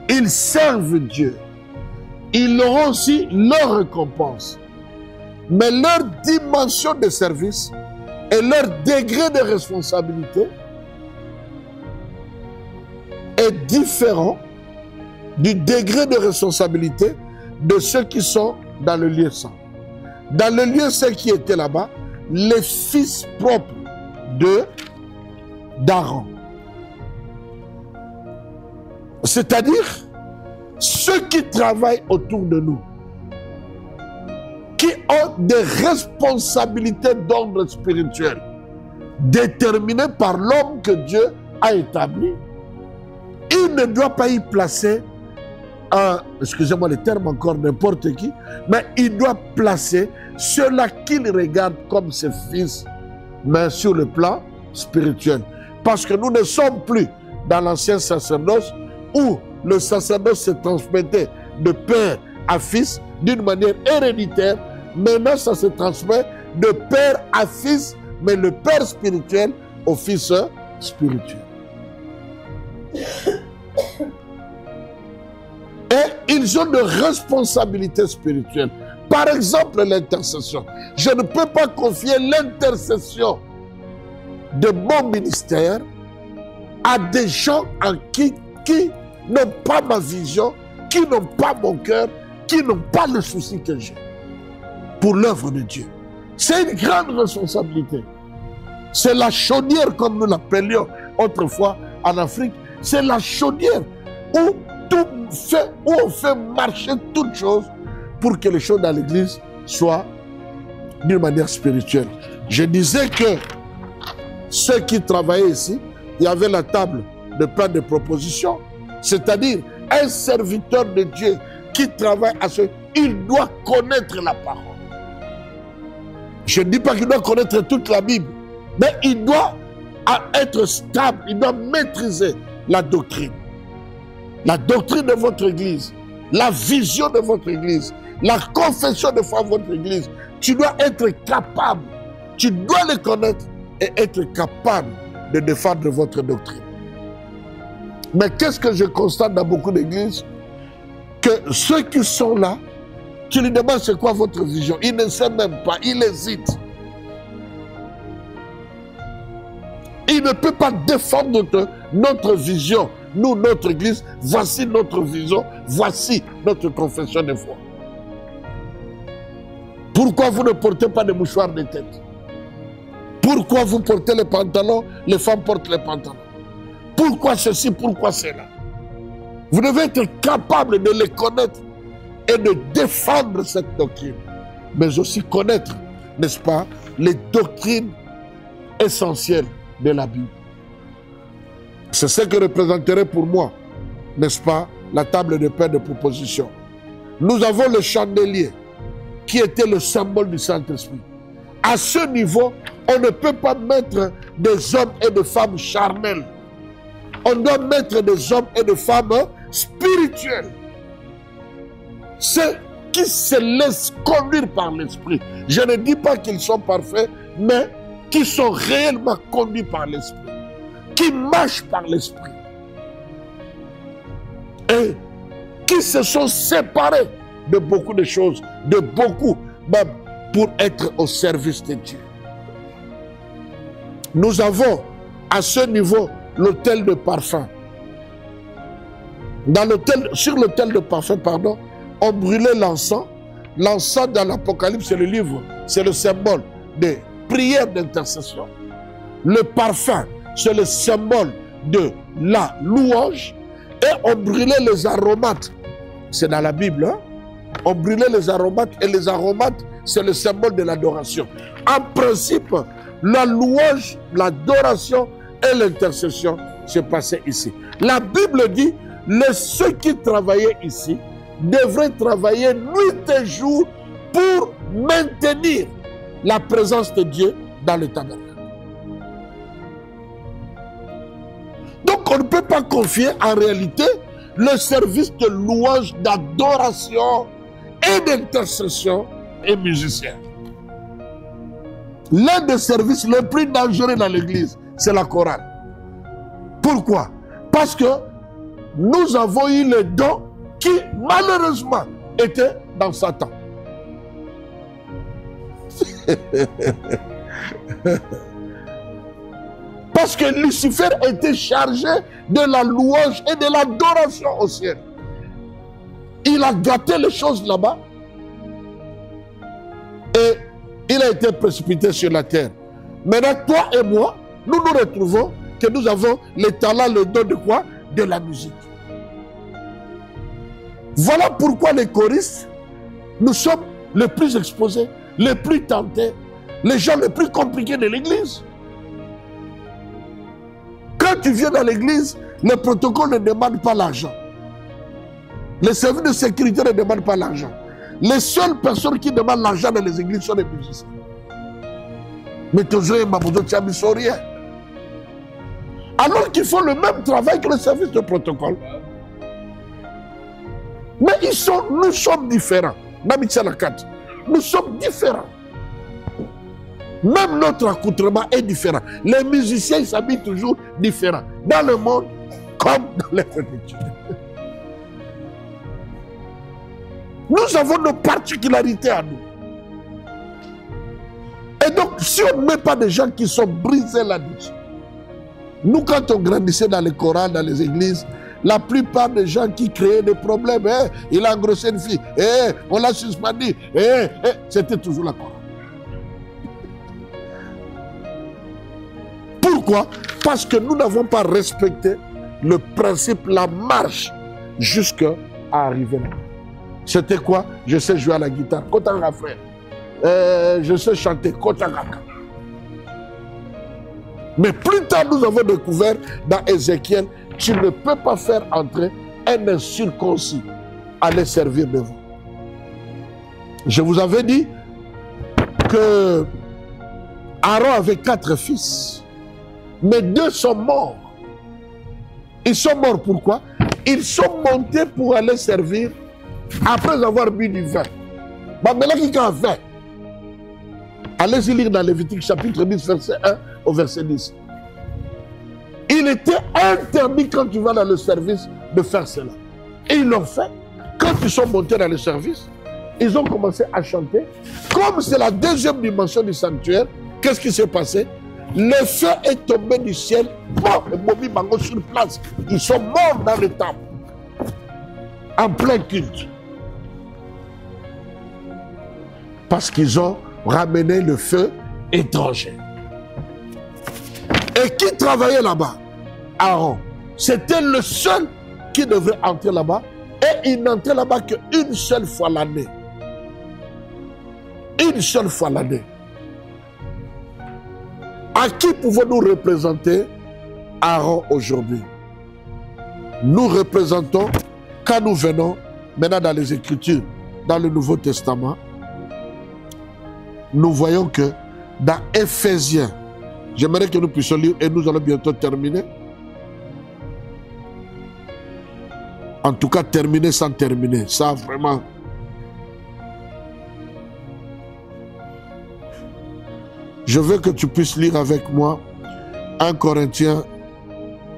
Ils servent Dieu. Ils auront aussi leur récompense. Mais leur dimension de service et leur degré de responsabilité est différent du degré de responsabilité de ceux qui sont dans le lieu saint. Dans le lieu saint qui était là-bas, les fils propres d'Aaron. C'est-à-dire ceux qui travaillent autour de nous, qui ont des responsabilités d'ordre spirituel déterminées par l'homme que Dieu a établi. il ne doit pas y placer excusez-moi le terme encore, n'importe qui, mais il doit placer ceux-là qu'il regarde comme ses fils, mais sur le plan spirituel. Parce que nous ne sommes plus dans l'ancien sacerdoce où le sacerdoce se transmettait de père à fils d'une manière héréditaire. Maintenant, ça se transmet de père à fils, mais le père spirituel au fils spirituel. Et ils ont de responsabilités spirituelles. Par exemple, l'intercession. Je ne peux pas confier l'intercession de mon ministère à des gens en qui n'ont pas ma vision, qui n'ont pas mon cœur, qui n'ont pas le souci que j'ai pour l'œuvre de Dieu. C'est une grande responsabilité. C'est la chaudière, comme nous l'appelions autrefois en Afrique. C'est la chaudière où on fait marcher toutes choses pour que les choses dans l'église soient d'une manière spirituelle. Je disais que ceux qui travaillaient ici, il y avait la table de plein de propositions, c'est-à-dire un serviteur de Dieu qui travaille à ce, il doit connaître la parole. Je ne dis pas qu'il doit connaître toute la Bible, mais il doit être stable, il doit maîtriser la doctrine. La doctrine de votre église, la vision de votre église, la confession de foi de votre église. Tu dois être capable, tu dois les connaître et être capable de défendre votre doctrine. Mais qu'est-ce que je constate dans beaucoup d'églises? Que ceux qui sont là, tu lui demandes c'est quoi votre vision, il ne sait même pas, il hésite. Il ne peut pas défendre notre vision. Nous, notre église, voici notre vision, voici notre confession de foi. Pourquoi vous ne portez pas de mouchoirs de tête? Pourquoi vous portez les pantalons, les femmes portent les pantalons? Pourquoi ceci, pourquoi cela? Vous devez être capable de les connaître et de défendre cette doctrine. Mais aussi connaître, n'est-ce pas, les doctrines essentielles de la Bible. C'est ce que représenterait pour moi, n'est-ce pas, la table de pain de proposition. Nous avons le chandelier qui était le symbole du Saint-Esprit. À ce niveau, on ne peut pas mettre des hommes et des femmes charnels. On doit mettre des hommes et des femmes spirituels. Ceux qui se laissent conduire par l'Esprit. Je ne dis pas qu'ils sont parfaits, mais qui sont réellement conduits par l'Esprit. Qui marchent par l'Esprit. Et qui se sont séparés de beaucoup de choses, de beaucoup, même pour être au service de Dieu. Nous avons à ce niveau l'autel de parfum. Sur l'autel de parfum, pardon, on brûlait l'encens. L'encens dans l'Apocalypse, c'est le livre, c'est le symbole de prière d'intercession. Le parfum, c'est le symbole de la louange. Et on brûlait les aromates. C'est dans la Bible, hein? On brûlait les aromates et les aromates, c'est le symbole de l'adoration. En principe, la louange, l'adoration et l'intercession se passaient ici. La Bible dit, ceux qui travaillaient ici devraient travailler nuit et jour pour maintenir la présence de Dieu dans le tabernacle. Donc on ne peut pas confier en réalité le service de louange, d'adoration et d'intercession aux musiciens. L'un des services les plus dangereux dans l'église, c'est la chorale. Pourquoi? Parce que nous avons eu le don qui, malheureusement, était dans Satan. Parce que Lucifer était chargé de la louange et de l'adoration au ciel. Il a gâté les choses là-bas et il a été précipité sur la terre. Maintenant, toi et moi, nous nous retrouvons que nous avons le talent, le don de quoi? De la musique. Voilà pourquoi les choristes, nous sommes les plus exposés, les plus tentés, les gens les plus compliqués de l'église. Quand tu viens dans l'église, Le protocole ne demande pas l'argent. Les services de sécurité ne demandent pas l'argent. Les seules personnes qui demandent l'argent dans les églises sont les musiciens. Mais toujours, ils sont rien. Alors qu'ils font le même travail que le service de protocole. Mais nous sommes différents. Nous sommes différents. Même notre accoutrement est différent. Les musiciens s'habillent toujours différents. Dans le monde, comme dans les Écritures. Nous avons nos particularités à nous. Et donc, si on ne met pas des gens qui sont brisés là-dessus, nous, quand on grandissait dans les chorales, dans les églises, la plupart des gens qui créaient des problèmes, il a engrossé une fille, on l'a suspendu, c'était toujours la chorale. Pourquoi? Parce que nous n'avons pas respecté le principe, la marche, jusqu'à arriver là. C'était quoi? Je sais jouer à la guitare, Kotanga frère. Je sais chanter, Kotanga. Mais plus tard, nous avons découvert dans Ézéchiel, tu ne peux pas faire entrer un incirconcis à les servir devant. Je vous avais dit que Aaron avait 4 fils, mais 2 sont morts. Ils sont morts pourquoi? Ils sont montés pour aller servir après avoir bu du vin. Allez-y lire dans Lévitique chapitre 10, verset 1 au verset 10. Il était interdit quand tu vas dans le service de faire cela. Et ils l'ont fait. Quand ils sont montés dans le service, ils ont commencé à chanter. Comme c'est la deuxième dimension du sanctuaire, qu'est-ce qui s'est passé? Le feu est tombé du ciel. Bon, les Bobi Bango sur place. Ils sont morts dans le temple. En plein culte. Parce qu'ils ont ramené le feu étranger. Et qui travaillait là-bas? Aaron. C'était le seul qui devrait entrer là-bas. Et il n'entrait là-bas qu'une seule fois l'année. Une seule fois l'année. À qui pouvons-nous représenter Aaron aujourd'hui? Nous représentons, quand nous venons maintenant dans les Écritures, dans le Nouveau Testament, nous voyons que dans Éphésiens, j'aimerais que nous puissions lire et nous allons bientôt terminer. En tout cas, terminer sans terminer. Ça, vraiment. Je veux que tu puisses lire avec moi 1 Corinthiens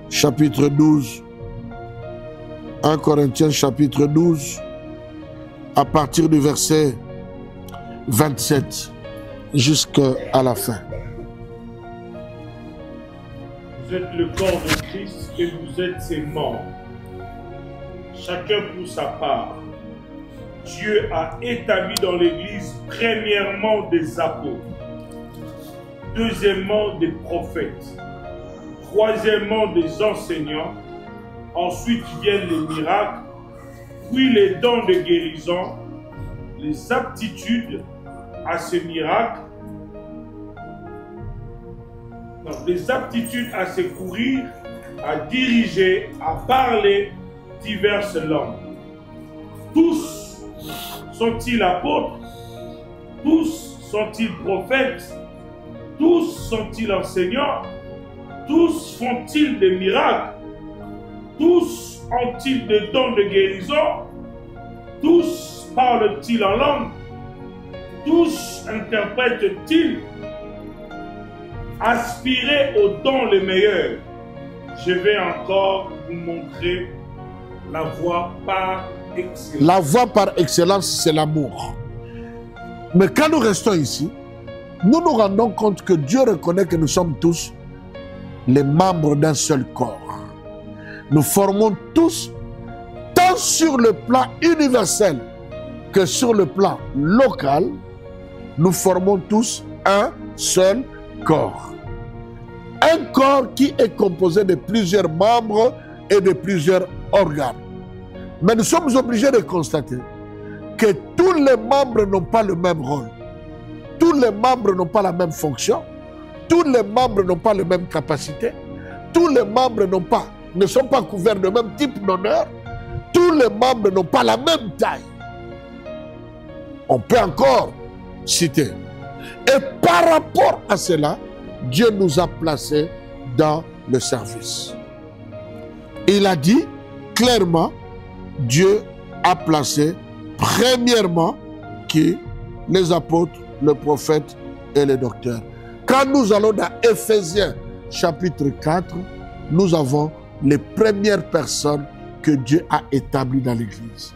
chapitre 12. 1 Corinthiens chapitre 12, à partir du verset 27 jusqu'à la fin. Vous êtes le corps de Christ et vous êtes ses membres. Chacun pour sa part. Dieu a établi dans l'Église premièrement des apôtres, deuxièmement des prophètes, troisièmement des enseignants, ensuite viennent les miracles, puis les dons de guérison, les aptitudes à ces miracles, les aptitudes à secourir, à diriger, à parler diverses langues. Tous sont-ils apôtres? Tous sont-ils prophètes? Tous sont-ils enseignants? Tous font-ils des miracles? Tous ont-ils des dons de guérison? Tous parlent-ils en langue? Tous interprètent-ils? Aspirez aux dons les meilleurs. Je vais encore vous montrer la voie par excellence. La voie par excellence, c'est l'amour. Mais quand nous restons ici, nous nous rendons compte que Dieu reconnaît que nous sommes tous les membres d'un seul corps. Nous formons tous, tant sur le plan universel que sur le plan local, nous formons tous un seul corps. Un corps qui est composé de plusieurs membres et de plusieurs organes. Mais nous sommes obligés de constater que tous les membres n'ont pas le même rôle. Tous les membres n'ont pas la même fonction. Tous les membres n'ont pas les mêmes capacités. Tous les membres n'ont pas ne sont pas couverts de même type d'honneur, tous les membres n'ont pas la même taille. On peut encore citer. Et par rapport à cela, Dieu nous a placés dans le service. Il a dit clairement, Dieu a placé premièrement qui? Les apôtres, le prophète et les docteurs. Quand nous allons dans Éphésiens chapitre 4, nous avons les premières personnes que Dieu a établies dans l'Église.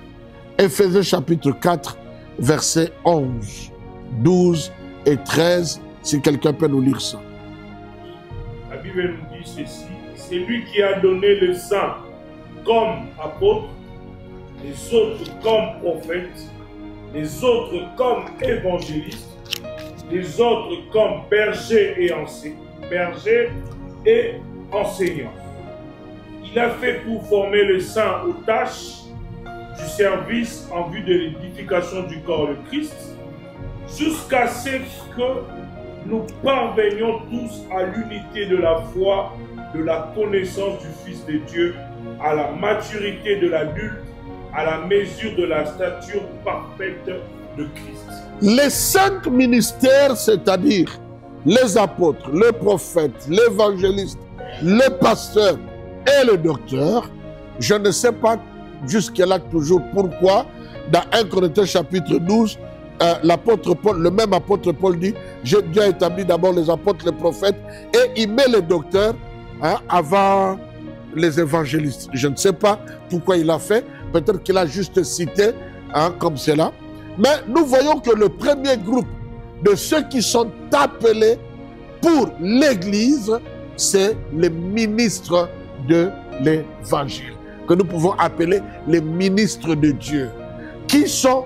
Éphésiens chapitre 4, versets 11, 12 et 13, si quelqu'un peut nous lire ça. La Bible nous dit ceci, c'est lui qui a donné le sang comme apôtre, les autres comme prophètes, les autres comme évangélistes, les autres comme bergers et enseignants. Il a fait pour former le saint aux tâches du service en vue de l'édification du corps de Christ, jusqu'à ce que nous parvenions tous à l'unité de la foi, de la connaissance du Fils de Dieu, à la maturité de l'adulte, à la mesure de la stature parfaite de Christ. Les 5 ministères, c'est-à-dire les apôtres, les prophètes, l'évangéliste, les pasteurs et le docteur, je ne sais pas jusque-là toujours pourquoi, dans 1 Corinthiens chapitre 12, l'apôtre Paul, le même apôtre Paul dit, Dieu a établi d'abord les apôtres, les prophètes, et il met les docteurs avant les évangélistes. Je ne sais pas pourquoi il a fait, peut-être qu'il a juste cité comme cela. Mais nous voyons que le premier groupe de ceux qui sont appelés pour l'Église, c'est les ministres de l'Évangile, que nous pouvons appeler les ministres de Dieu, qui sont,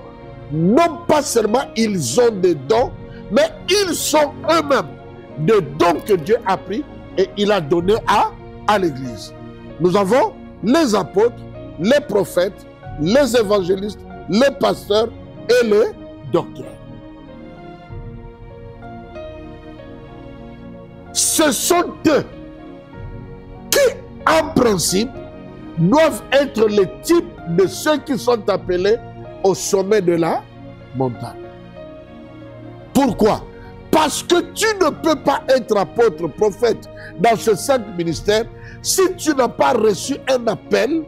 non pas seulement ils ont des dons, mais ils sont eux-mêmes des dons que Dieu a pris et il a donné à l'Église. Nous avons les apôtres, les prophètes, les évangélistes, les pasteurs et les docteurs. Ce sont eux qui, en principe, doivent être les types de ceux qui sont appelés au sommet de la montagne. Pourquoi? Parce que tu ne peux pas être apôtre, prophète dans ce 5 ministères si tu n'as pas reçu un appel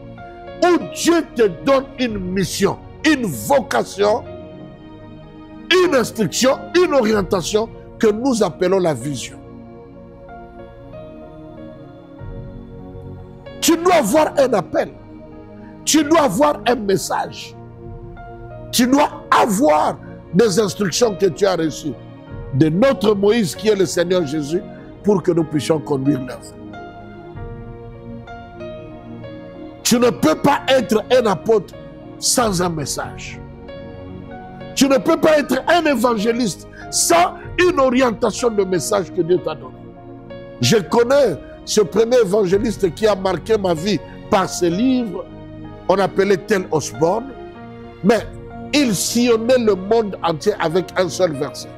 où Dieu te donne une mission, une vocation, une instruction, une orientation que nous appelons la vision. Tu dois avoir un appel, tu dois avoir un message, tu dois avoir des instructions que tu as reçues de notre Moïse qui est le Seigneur Jésus pour que nous puissions conduire l'œuvre. Tu ne peux pas être un apôtre sans un message. Tu ne peux pas être un évangéliste sans une orientation de message que Dieu t'a donné. Je connais ce premier évangéliste qui a marqué ma vie par ses livres. On appelait Tel Osborne, mais il sillonnait le monde entier avec un seul verset.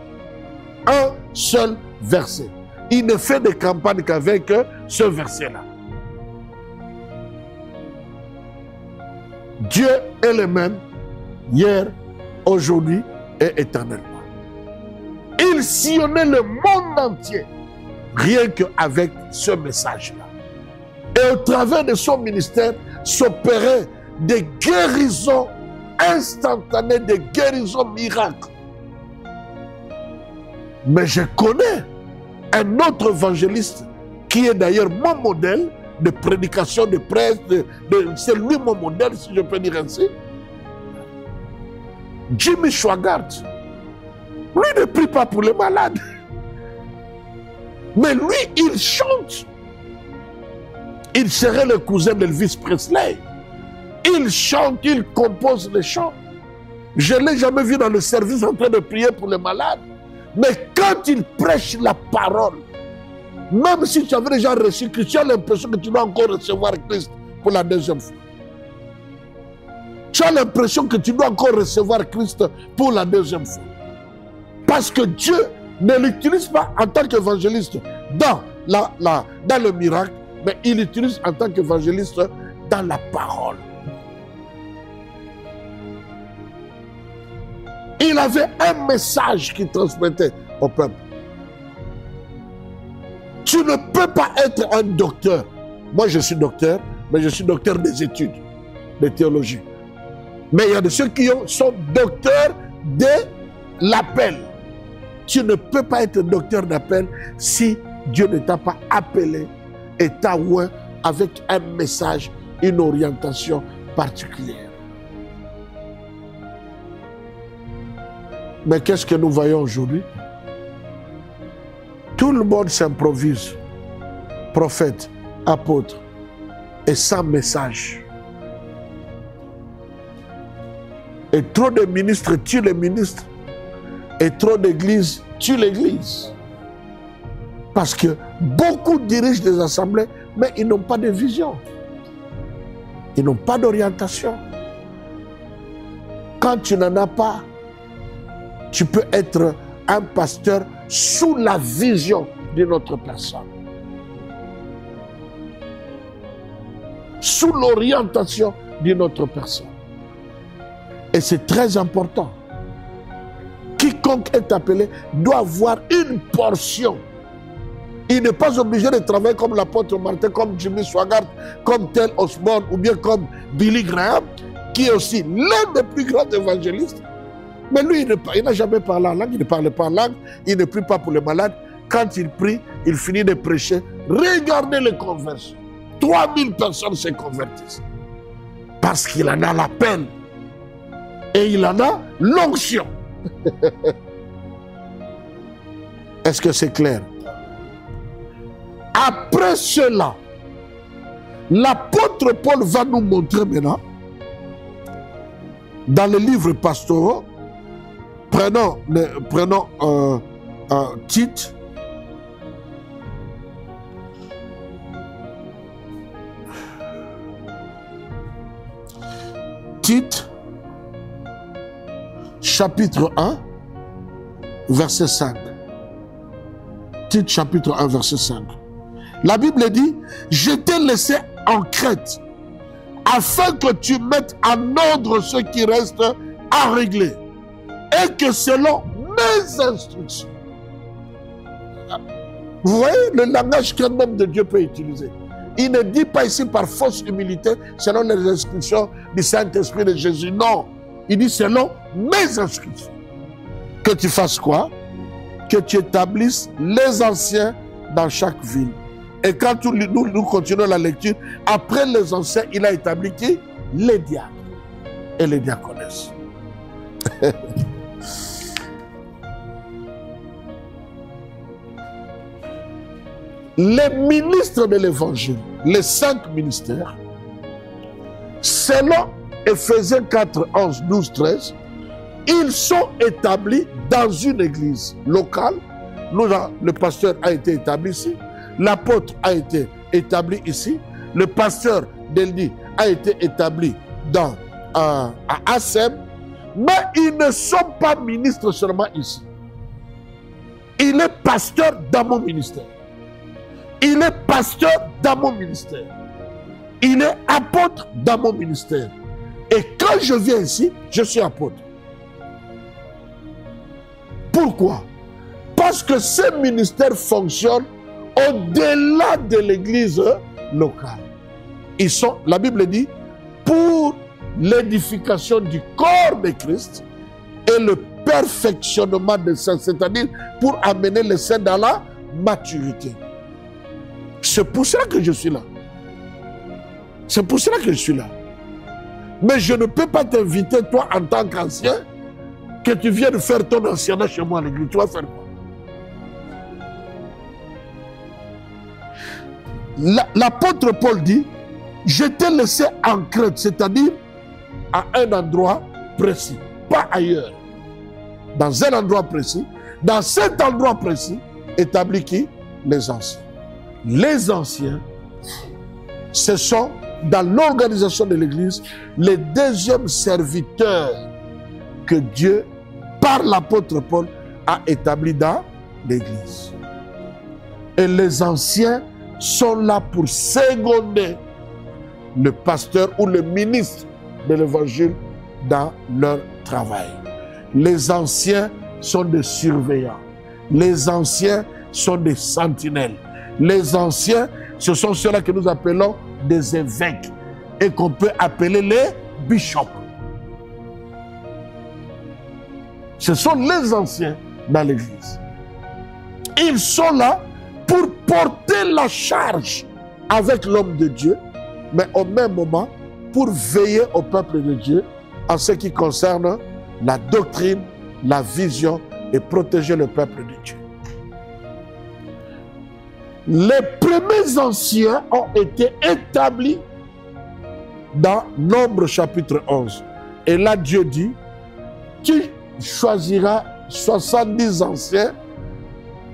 Un seul verset. Il ne fait de campagne qu'avec ce verset-là. Dieu est le même hier, aujourd'hui et éternellement. Il sillonnait le monde entier rien qu'avec ce message-là. Et au travers de son ministère s'opéraient des guérisons instantanées, des guérisons miracles. Mais je connais un autre évangéliste qui est d'ailleurs mon modèle de prédication, de presse, c'est lui mon modèle, si je peux dire ainsi. Jimmy Swaggart. Lui ne prie pas pour les malades. Mais lui, il chante. Il serait le cousin d'Elvis Presley. Il chante, il compose les chants. Je ne l'ai jamais vu dans le service en train de prier pour les malades. Mais quand il prêche la parole, même si tu avais déjà reçu Christ, tu as l'impression que tu dois encore recevoir Christ pour la deuxième fois. Tu as l'impression que tu dois encore recevoir Christ pour la deuxième fois. Parce que Dieu ne l'utilise pas en tant qu'évangéliste dans le miracle, mais il l'utilise en tant qu'évangéliste dans la parole. Il avait un message qu'il transmettait au peuple. Tu ne peux pas être un docteur. Moi, je suis docteur, mais je suis docteur des études, de théologie. Mais il y a de ceux qui sont docteurs de l'appel. Tu ne peux pas être docteur d'appel si Dieu ne t'a pas appelé et t'a oint avec un message, une orientation particulière. Mais qu'est-ce que nous voyons aujourd'hui? Tout le monde s'improvise, prophète, apôtre, et sans message. Et trop de ministres tuent les ministres, et trop d'églises tuent l'église. Parce que beaucoup dirigent des assemblées, mais ils n'ont pas de vision. Ils n'ont pas d'orientation. Quand tu n'en as pas, tu peux être un pasteur sous la vision d'une autre personne. Sous l'orientation d'une autre personne. Et c'est très important. Quiconque est appelé doit avoir une portion. Il n'est pas obligé de travailler comme l'apôtre Martin, comme Jimmy Swaggart, comme tel Osborne ou bien comme Billy Graham, qui est aussi l'un des plus grands évangélistes. Mais lui, il n'a jamais parlé en langue, il ne parle pas en langue, il ne prie pas pour les malades. Quand il prie, il finit de prêcher. Regardez les conversions. 3000 personnes se convertissent. Parce qu'il en a la peine. Et il en a l'onction. Est-ce que c'est clair? Après cela, l'apôtre Paul va nous montrer maintenant, dans les livres pastoraux, prenons Tite. Tite, chapitre 1, verset 5. Tite, chapitre 1, verset 5. La Bible dit, je t'ai laissé en Crète, afin que tu mettes en ordre ce qui reste à régler, et que selon mes instructions. Vous voyez le langage qu'un homme de Dieu peut utiliser. Il ne dit pas ici par fausse humilité, selon les instructions du Saint-Esprit de Jésus. Non, il dit selon mes instructions. Que tu fasses quoi? Que tu établisses les anciens dans chaque ville. Et quand nous continuons la lecture, après les anciens, il a établi qui? Les diacres et les diaconesses. Les ministres de l'évangile, les 5 ministères, selon Éphésiens 4, 11, 12, 13, ils sont établis dans une église locale. Le pasteur a été établi ici, l'apôtre a été établi ici, le pasteur d'Eldi a été établi à Assem, mais ils ne sont pas ministres seulement ici. Il est pasteur dans mon ministère. Il est pasteur dans mon ministère. Il est apôtre dans mon ministère. Et quand je viens ici, je suis apôtre. Pourquoi? Parce que ces ministères fonctionnent au-delà de l'église locale. Ils sont, la Bible dit, pour l'édification du corps de Christ et le perfectionnement des saints, c'est-à-dire pour amener les saints dans la maturité. C'est pour cela que je suis là. C'est pour cela que je suis là. Mais je ne peux pas t'inviter, toi, en tant qu'ancien, que tu viennes faire ton ancienat chez moi à l'église. Tu vas faire quoi? L'apôtre Paul dit, je t'ai laissé en Crète, c'est-à-dire à un endroit précis, pas ailleurs. Dans un endroit précis, dans cet endroit précis, établi qui? Les anciens. Les anciens, ce sont, dans l'organisation de l'Église, les deuxièmes serviteurs que Dieu, par l'apôtre Paul, a établis dans l'Église. Et les anciens sont là pour seconder le pasteur ou le ministre de l'évangile dans leur travail. Les anciens sont des surveillants. Les anciens sont des sentinelles. Les anciens, ce sont ceux-là que nous appelons des évêques et qu'on peut appeler les bishops. Ce sont les anciens dans l'Église. Ils sont là pour porter la charge avec l'homme de Dieu, mais au même moment pour veiller au peuple de Dieu en ce qui concerne la doctrine, la vision et protéger le peuple de Dieu. Les premiers anciens ont été établis dans Nombre chapitre 11. Et là, Dieu dit, tu choisiras 70 anciens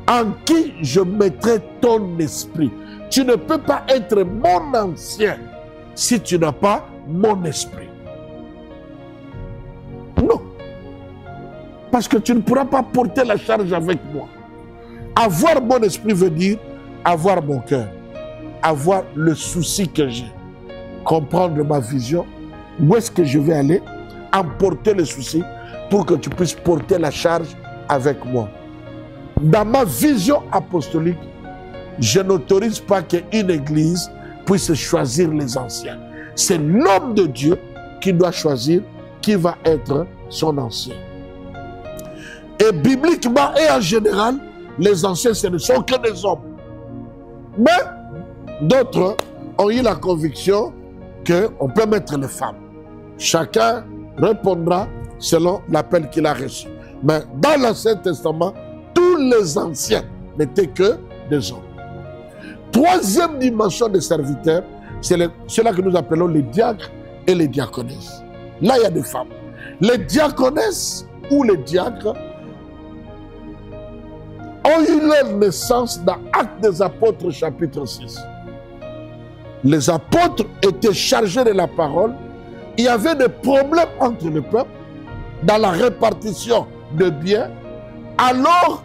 en qui je mettrai ton esprit. Tu ne peux pas être mon ancien si tu n'as pas mon esprit. Non. Parce que tu ne pourras pas porter la charge avec moi. Avoir mon esprit veut dire avoir mon cœur, avoir le souci que j'ai, comprendre ma vision, où est-ce que je vais aller, emporter le souci pour que tu puisses porter la charge avec moi. Dans ma vision apostolique, je n'autorise pas qu'une église puisse choisir les anciens. C'est l'homme de Dieu qui doit choisir qui va être son ancien. Et bibliquement et en général, les anciens, ce ne sont que des hommes. Mais d'autres ont eu la conviction qu'on peut mettre les femmes. Chacun répondra selon l'appel qu'il a reçu. Mais dans l'Ancien Testament, tous les anciens n'étaient que des hommes. Troisième dimension des serviteurs, c'est ceux-là que nous appelons les diacres et les diaconesses. Là, il y a des femmes. Les diaconesses ou les diacres ont eu leur naissance dans Actes des Apôtres chapitre 6. Les apôtres étaient chargés de la parole. Il y avait des problèmes entre le peuple dans la répartition de biens. Alors,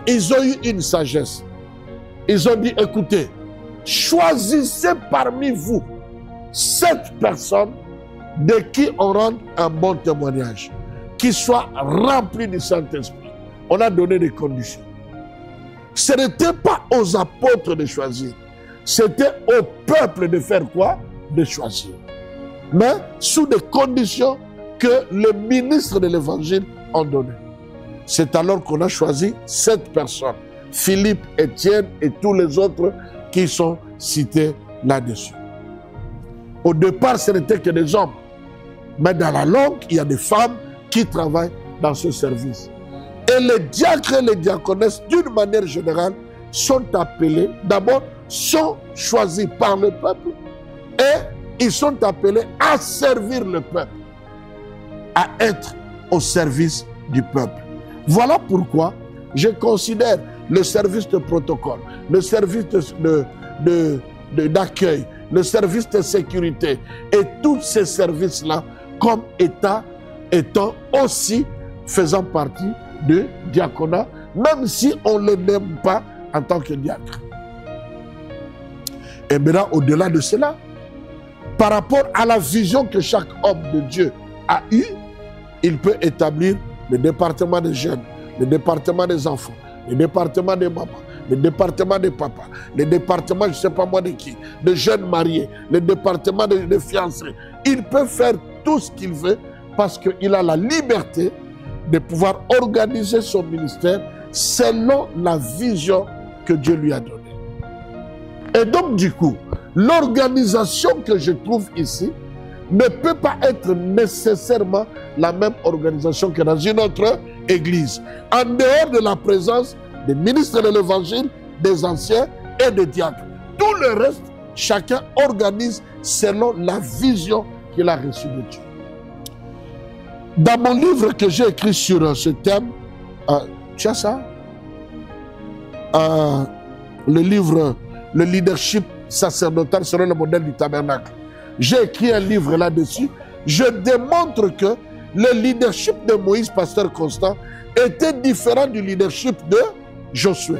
ils ont eu une sagesse. Ils ont dit, écoutez, choisissez parmi vous 7 personnes de qui on rend un bon témoignage, qui soient remplis du Saint-Esprit. On a donné des conditions. Ce n'était pas aux apôtres de choisir. C'était au peuple de faire quoi? De choisir. Mais sous des conditions que les ministres de l'Évangile ont données. C'est alors qu'on a choisi 7 personnes. Philippe, Étienne et tous les autres qui sont cités là-dessus. Au départ, ce n'était que des hommes. Mais dans la langue, il y a des femmes qui travaillent dans ce service. Et les diacres et les diaconesses, d'une manière générale, sont appelés, d'abord, sont choisis par le peuple et ils sont appelés à servir le peuple, à être au service du peuple. Voilà pourquoi je considère le service de protocole, le service d'accueil, le service de sécurité et tous ces services-là comme étant aussi faisant partie du diaconat, même si on ne les nomme pas en tant que diacre. Et maintenant, au-delà de cela, par rapport à la vision que chaque homme de Dieu a eue, il peut établir le département des jeunes, le département des enfants, le département des mamans, le département des papas, le département, je ne sais pas moi de qui, de jeunes mariés, le département des fiancés. Il peut faire tout ce qu'il veut parce qu'il a la liberté de pouvoir organiser son ministère selon la vision que Dieu lui a donnée. Et donc du coup, l'organisation que je trouve ici ne peut pas être nécessairement la même organisation que dans une autre église. En dehors de la présence des ministres de l'évangile, des anciens et des diacres. Tout le reste, chacun organise selon la vision qu'il a reçue de Dieu. Dans mon livre que j'ai écrit sur ce thème, tu as ça? Le livre « Le leadership sacerdotal selon le modèle du tabernacle ». J'ai écrit un livre là-dessus. Je démontre que le leadership de Moïse, pasteur Constant, était différent du leadership de Josué.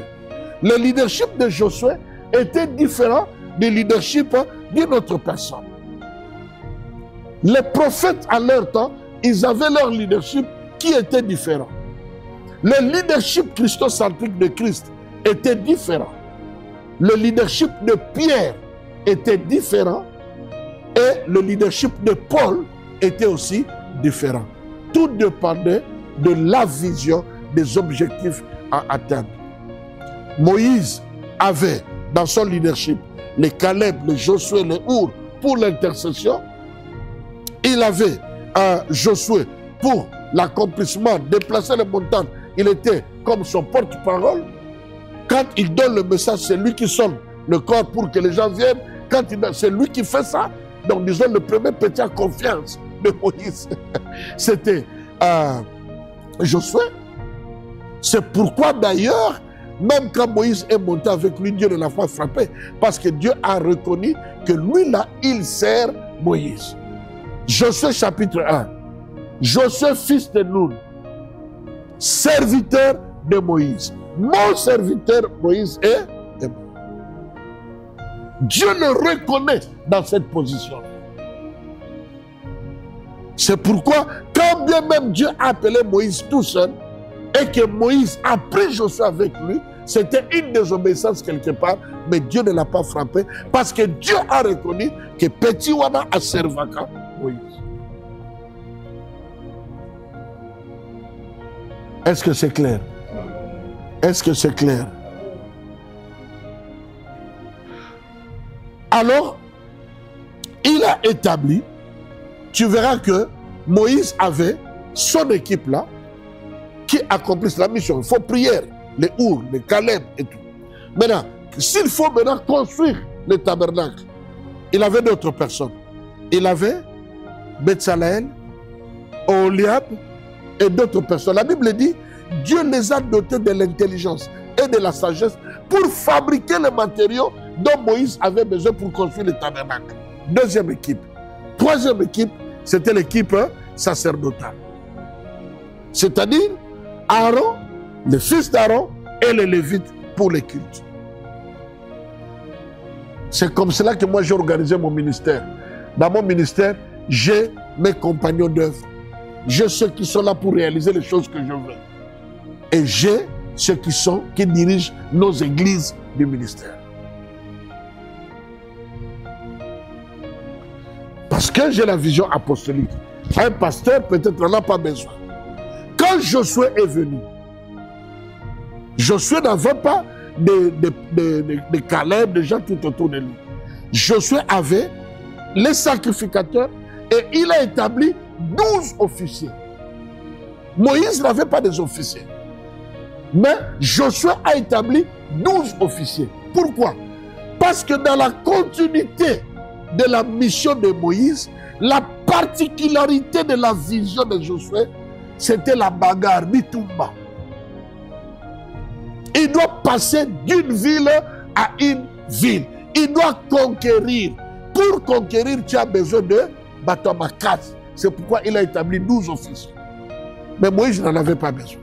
Le leadership de Josué était différent du leadership d'une autre personne. Les prophètes à leur temps, ils avaient leur leadership qui était différent. Le leadership christocentrique de Christ était différent. Le leadership de Pierre était différent et le leadership de Paul était aussi différent. Tout dépendait de la vision des objectifs à atteindre. Moïse avait dans son leadership les Caleb, les Josué, les Our pour l'intercession. Il avait Josué pour l'accomplissement, déplacer les montagnes. Il était comme son porte-parole. Quand il donne le message, c'est lui qui sonne le corps pour que les gens viennent. C'est lui qui fait ça. Donc, disons, le premier petit à confiance de Moïse, c'était Josué. C'est pourquoi d'ailleurs, même quand Moïse est monté avec lui, Dieu ne l'a pas frappé. Parce que Dieu a reconnu que lui là, il sert Moïse. Josué chapitre 1. Josué fils de Nun, serviteur de Moïse. Mon serviteur Moïse est bon. Dieu le reconnaît dans cette position. C'est pourquoi, quand bien même Dieu a appelé Moïse tout seul, et que Moïse a pris Josué avec lui, c'était une désobéissance quelque part, mais Dieu ne l'a pas frappé, parce que Dieu a reconnu que Petit Wana a servi Moïse. Est-ce que c'est clair? Est-ce que c'est clair? Alors, il a établi, tu verras que Moïse avait son équipe là, qui accomplissent la mission. Il faut prier, les Our, les Caleb et tout. Maintenant, s'il faut maintenant construire le tabernacle, il avait d'autres personnes. Il avait Betsalel, Oholiab et d'autres personnes. La Bible dit, Dieu les a dotés de l'intelligence et de la sagesse pour fabriquer les matériaux dont Moïse avait besoin pour construire le tabernacle. Deuxième équipe. Troisième équipe, c'était l'équipe sacerdotale. C'est-à-dire Aaron, le fils d'Aaron et les Lévites pour les cultes. C'est comme cela que moi j'ai organisé mon ministère. Dans mon ministère, j'ai mes compagnons d'œuvre. J'ai ceux qui sont là pour réaliser les choses que je veux. Et j'ai ceux qui dirigent nos églises du ministère. Parce que j'ai la vision apostolique. Un pasteur, peut-être, n'en a pas besoin. Quand Josué est venu, Josué n'avait pas de Caleb, de gens tout autour de lui. Josué avait les sacrificateurs et il a établi 12 officiers. Moïse n'avait pas des officiers. Mais Josué a établi 12 officiers. Pourquoi? Parce que dans la continuité de la mission de Moïse, la particularité de la vision de Josué, c'était la bagarre, Bitumba. Il doit passer d'une ville à une ville. Il doit conquérir. Pour conquérir, tu as besoin de Batamakas. C'est pourquoi il a établi 12 officiers. Mais Moïse n'en avait pas besoin.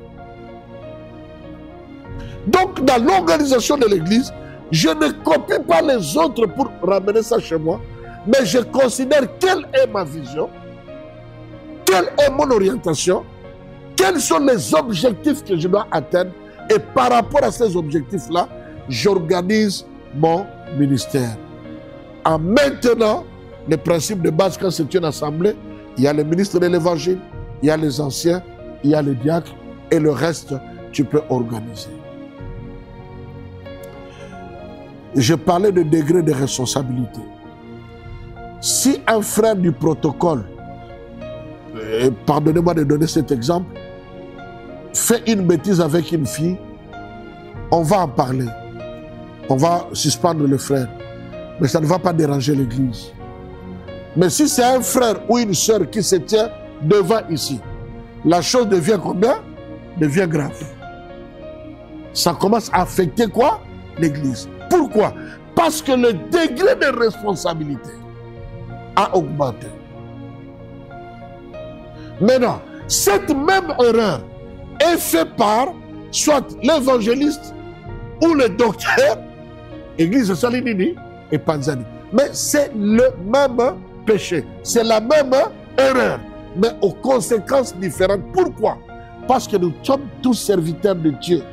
Donc, dans l'organisation de l'Église, je ne copie pas les autres pour ramener ça chez moi, mais je considère quelle est ma vision, quelle est mon orientation, quels sont les objectifs que je dois atteindre, et par rapport à ces objectifs-là, j'organise mon ministère. En maintenant les principes de base, quand c'est une assemblée, il y a les ministres de l'Évangile, il y a les anciens, il y a les diacres, et le reste, tu peux organiser. Je parlais de degré de responsabilité. Si un frère du protocole, pardonnez-moi de donner cet exemple, fait une bêtise avec une fille, on va en parler. On va suspendre le frère. Mais ça ne va pas déranger l'Église. Mais si c'est un frère ou une sœur qui se tient devant ici, la chose devient combien? Devient grave. Ça commence à affecter quoi? L'Église. Pourquoi? Parce que le degré de responsabilité a augmenté. Maintenant, cette même erreur est faite par soit l'évangéliste ou le docteur Église Salinini et Panzani. Mais c'est le même péché. C'est la même erreur. Mais aux conséquences différentes. Pourquoi? Parce que nous sommes tous serviteurs de Dieu.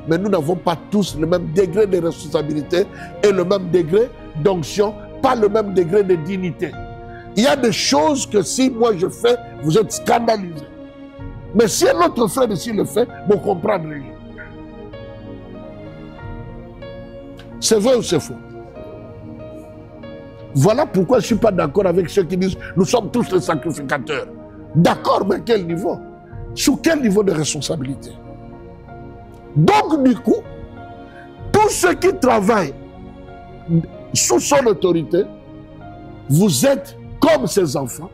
Mais nous n'avons pas tous le même degré de responsabilité et le même degré d'onction, pas le même degré de dignité. Il y a des choses que si moi je fais, vous êtes scandalisés. Mais si un autre frère ici le fait, vous comprendrez. C'est vrai ou c'est faux? Voilà pourquoi je ne suis pas d'accord avec ceux qui disent nous sommes tous les sacrificateurs. D'accord, mais à quel niveau? Sous quel niveau de responsabilité? Donc, du coup, tous ceux qui travaillent sous son autorité, vous êtes comme ses enfants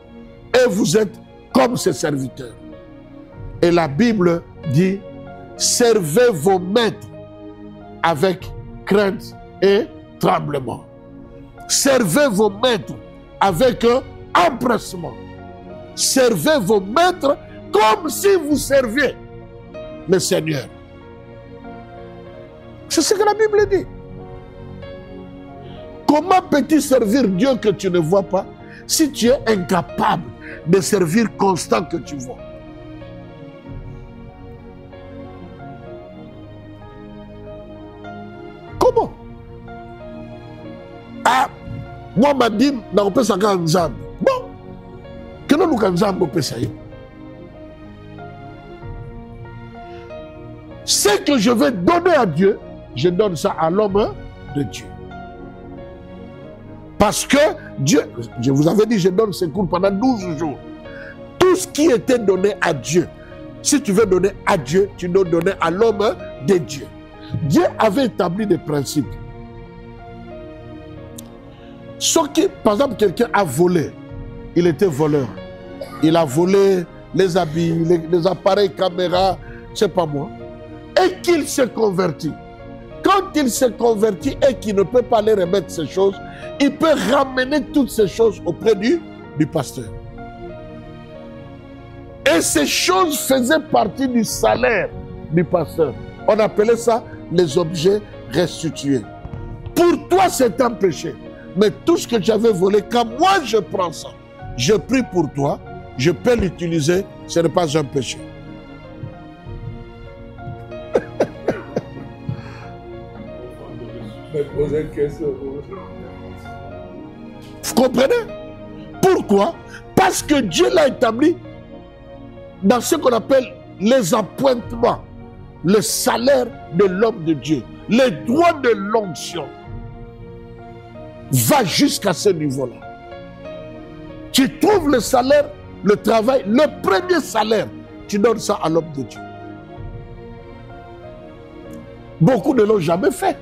et vous êtes comme ses serviteurs. Et la Bible dit, servez vos maîtres avec crainte et tremblement. Servez vos maîtres avec empressement. Servez vos maîtres comme si vous serviez le Seigneur. C'est ce que la Bible dit. Comment peux-tu servir Dieu que tu ne vois pas si tu es incapable de servir constant que tu vois? Comment? Ah, moi, je dis, on peut s'en faire. Bon, que nous nous peut ça. Ce que je vais donner à Dieu, je donne ça à l'homme de Dieu. Parce que Dieu, je vous avais dit, je donne ces cours pendant 12 jours. Tout ce qui était donné à Dieu, si tu veux donner à Dieu, tu dois donner à l'homme de Dieu. Dieu avait établi des principes. Sauf que, par exemple, quelqu'un a volé. Il était voleur. Il a volé les habits, les appareils caméra, c'est pas moi. Et qu'il s'est converti. Quand il s'est converti et qu'il ne peut pas aller remettre ces choses, il peut ramener toutes ces choses auprès du pasteur. Et ces choses faisaient partie du salaire du pasteur. On appelait ça les objets restitués. Pour toi, c'est un péché. Mais tout ce que j'avais volé, quand moi je prends ça, je prie pour toi, je peux l'utiliser, ce n'est pas un péché. Vous comprenez? Pourquoi? Parce que Dieu l'a établi dans ce qu'on appelle les appointements, le salaire de l'homme de Dieu, les droits de l'onction. Va jusqu'à ce niveau-là. Tu trouves le salaire, le travail, le premier salaire, tu donnes ça à l'homme de Dieu. Beaucoup ne l'ont jamais fait.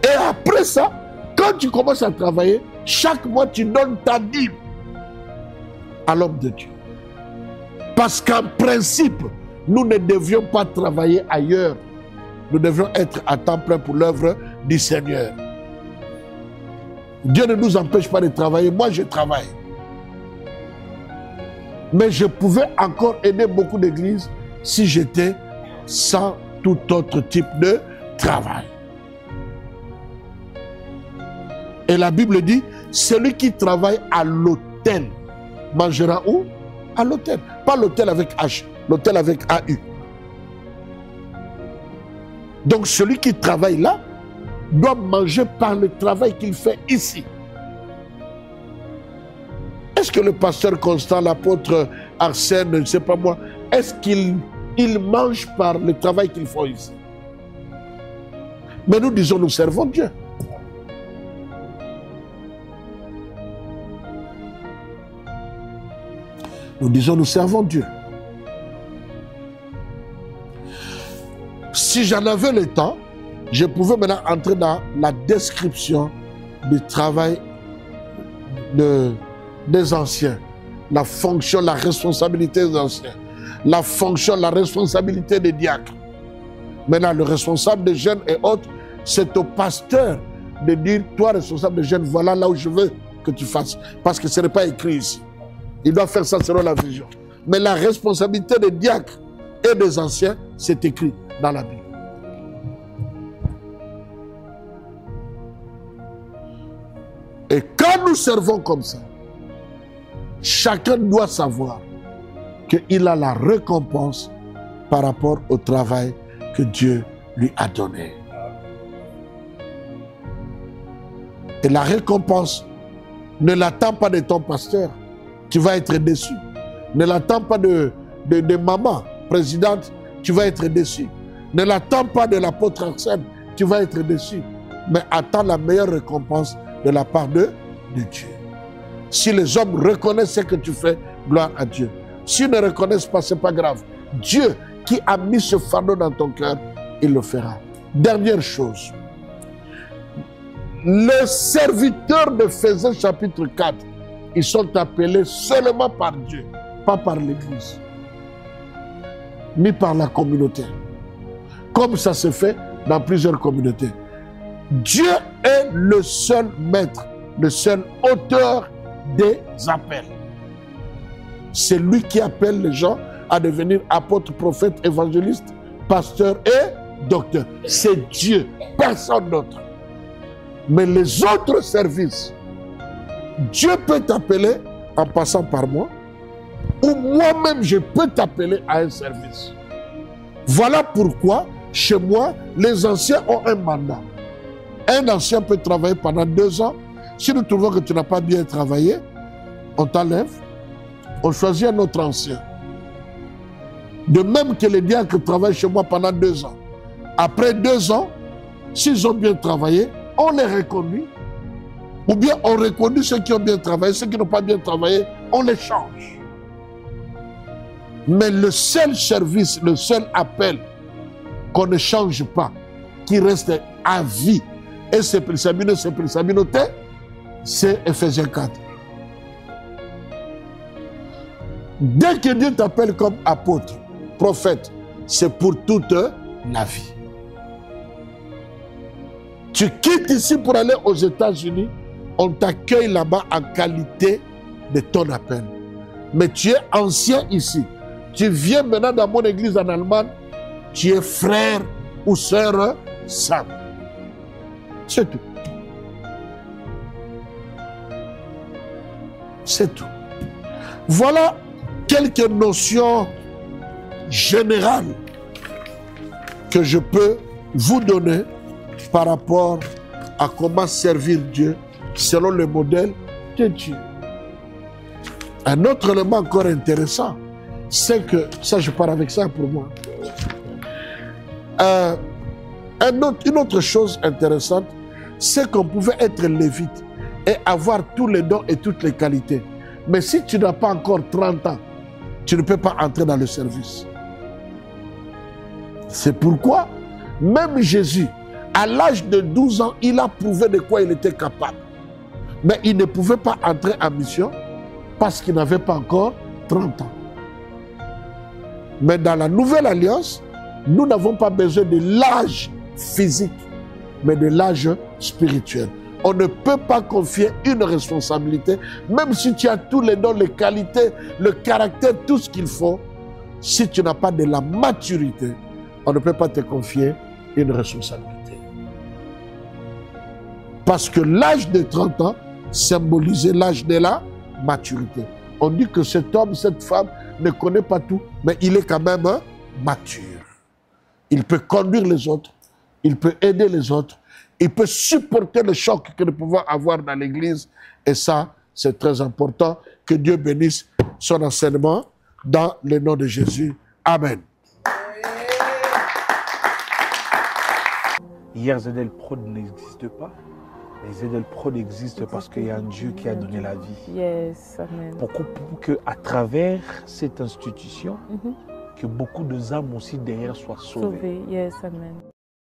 Et après ça, quand tu commences à travailler, chaque mois tu donnes ta dîme à l'homme de Dieu. Parce qu'en principe, nous ne devions pas travailler ailleurs. Nous devions être à temps plein pour l'œuvre du Seigneur. Dieu ne nous empêche pas de travailler. Moi, je travaille. Mais je pouvais encore aider beaucoup d'églises si j'étais sans tout autre type de travail. Et la Bible dit, celui qui travaille à l'autel mangera où? À l'autel. Pas l'autel avec H, l'autel avec AU. Donc celui qui travaille là doit manger par le travail qu'il fait ici. Est-ce que le pasteur Constant, l'apôtre Arsène, je ne sais pas moi, est-ce qu'il mange par le travail qu'ils font ici? Mais nous disons, nous servons Dieu. Nous disons, nous servons Dieu. Si j'en avais le temps, je pouvais maintenant entrer dans la description du travail des anciens. La fonction, la responsabilité des anciens. La fonction, la responsabilité des diacres. Maintenant, le responsable des jeunes et autres, c'est au pasteur de dire, toi, responsable des jeunes, voilà là où je veux que tu fasses. Parce que ce n'est pas écrit ici. Il doit faire ça selon la vision. Mais la responsabilité des diacres et des anciens, c'est écrit dans la Bible. nous servons comme ça, chacun doit savoir qu'il a la récompense par rapport au travail que Dieu lui a donné. Et la récompense, ne l'attends pas de ton pasteur, tu vas être déçu. Ne l'attends pas de maman, présidente, tu vas être déçu. Ne l'attends pas de l'apôtre Arsène, tu vas être déçu. Mais attends la meilleure récompense de la part de Dieu. Si les hommes reconnaissent ce que tu fais, gloire à Dieu. S'ils ne reconnaissent pas, ce n'est pas grave. Dieu qui a mis ce fardeau dans ton cœur, il le fera. Dernière chose. Les serviteurs d'Éphésiens chapitre 4, ils sont appelés seulement par Dieu, pas par l'Église, ni par la communauté. Comme ça se fait dans plusieurs communautés. Dieu est le seul maître, le seul auteur des appels. C'est lui qui appelle les gens à devenir apôtres, prophètes, évangélistes, pasteurs et docteurs. C'est Dieu, personne d'autre. Mais les autres services, Dieu peut t'appeler en passant par moi, ou moi-même je peux t'appeler à un service. Voilà pourquoi, chez moi, les anciens ont un mandat. Un ancien peut travailler pendant 2 ans. Si nous trouvons que tu n'as pas bien travaillé, on t'enlève, on choisit un autre ancien. De même que les diacres travaillent chez moi pendant 2 ans. Après 2 ans, s'ils ont bien travaillé, on les reconduit. Ou bien on reconduit ceux qui ont bien travaillé, ceux qui n'ont pas bien travaillé, on les change. Mais le seul service, le seul appel qu'on ne change pas, qui reste à vie, et c'est pour Sabinoté, c'est Éphésiens 4. Dès que Dieu t'appelle comme apôtre, prophète, c'est pour toute la vie. Tu quittes ici pour aller aux États-Unis, on t'accueille là-bas en qualité de ton appel. Mais tu es ancien ici. Tu viens maintenant dans mon église en Allemagne, tu es frère ou sœur Sam. C'est tout. C'est tout. Voilà quelques notions générales que je peux vous donner par rapport à comment servir Dieu selon le modèle de Dieu. Un autre élément encore intéressant, c'est que, ça je pars avec ça pour moi. Une autre chose intéressante, c'est qu'on pouvait être lévite et avoir tous les dons et toutes les qualités. Mais si tu n'as pas encore 30 ans, tu ne peux pas entrer dans le service. C'est pourquoi, même Jésus, à l'âge de 12 ans, il a prouvé de quoi il était capable. Mais il ne pouvait pas entrer en mission parce qu'il n'avait pas encore 30 ans. Mais dans la nouvelle alliance, nous n'avons pas besoin de l'âge physique, mais de l'âge spirituel. On ne peut pas confier une responsabilité, même si tu as tous les dons, les qualités, le caractère, tout ce qu'il faut. Si tu n'as pas de la maturité, on ne peut pas te confier une responsabilité. Parce que l'âge de 30 ans symbolisait l'âge de la maturité. On dit que cet homme, cette femme ne connaît pas tout, mais il est quand même mature. Il peut conduire les autres, il peut aider les autres, il peut supporter le choc que nous pouvons avoir dans l'église. Et ça, c'est très important. Que Dieu bénisse son enseignement dans le nom de Jésus. Amen. Hier, Zedel Prod n'existe pas. Les Zedel Prod existent parce qu'il y a un Dieu qui a donné la vie. Yes, amen. Pour qu'à travers cette institution, que beaucoup d'âmes aussi derrière soient sauvées. Sauvé, yes, amen.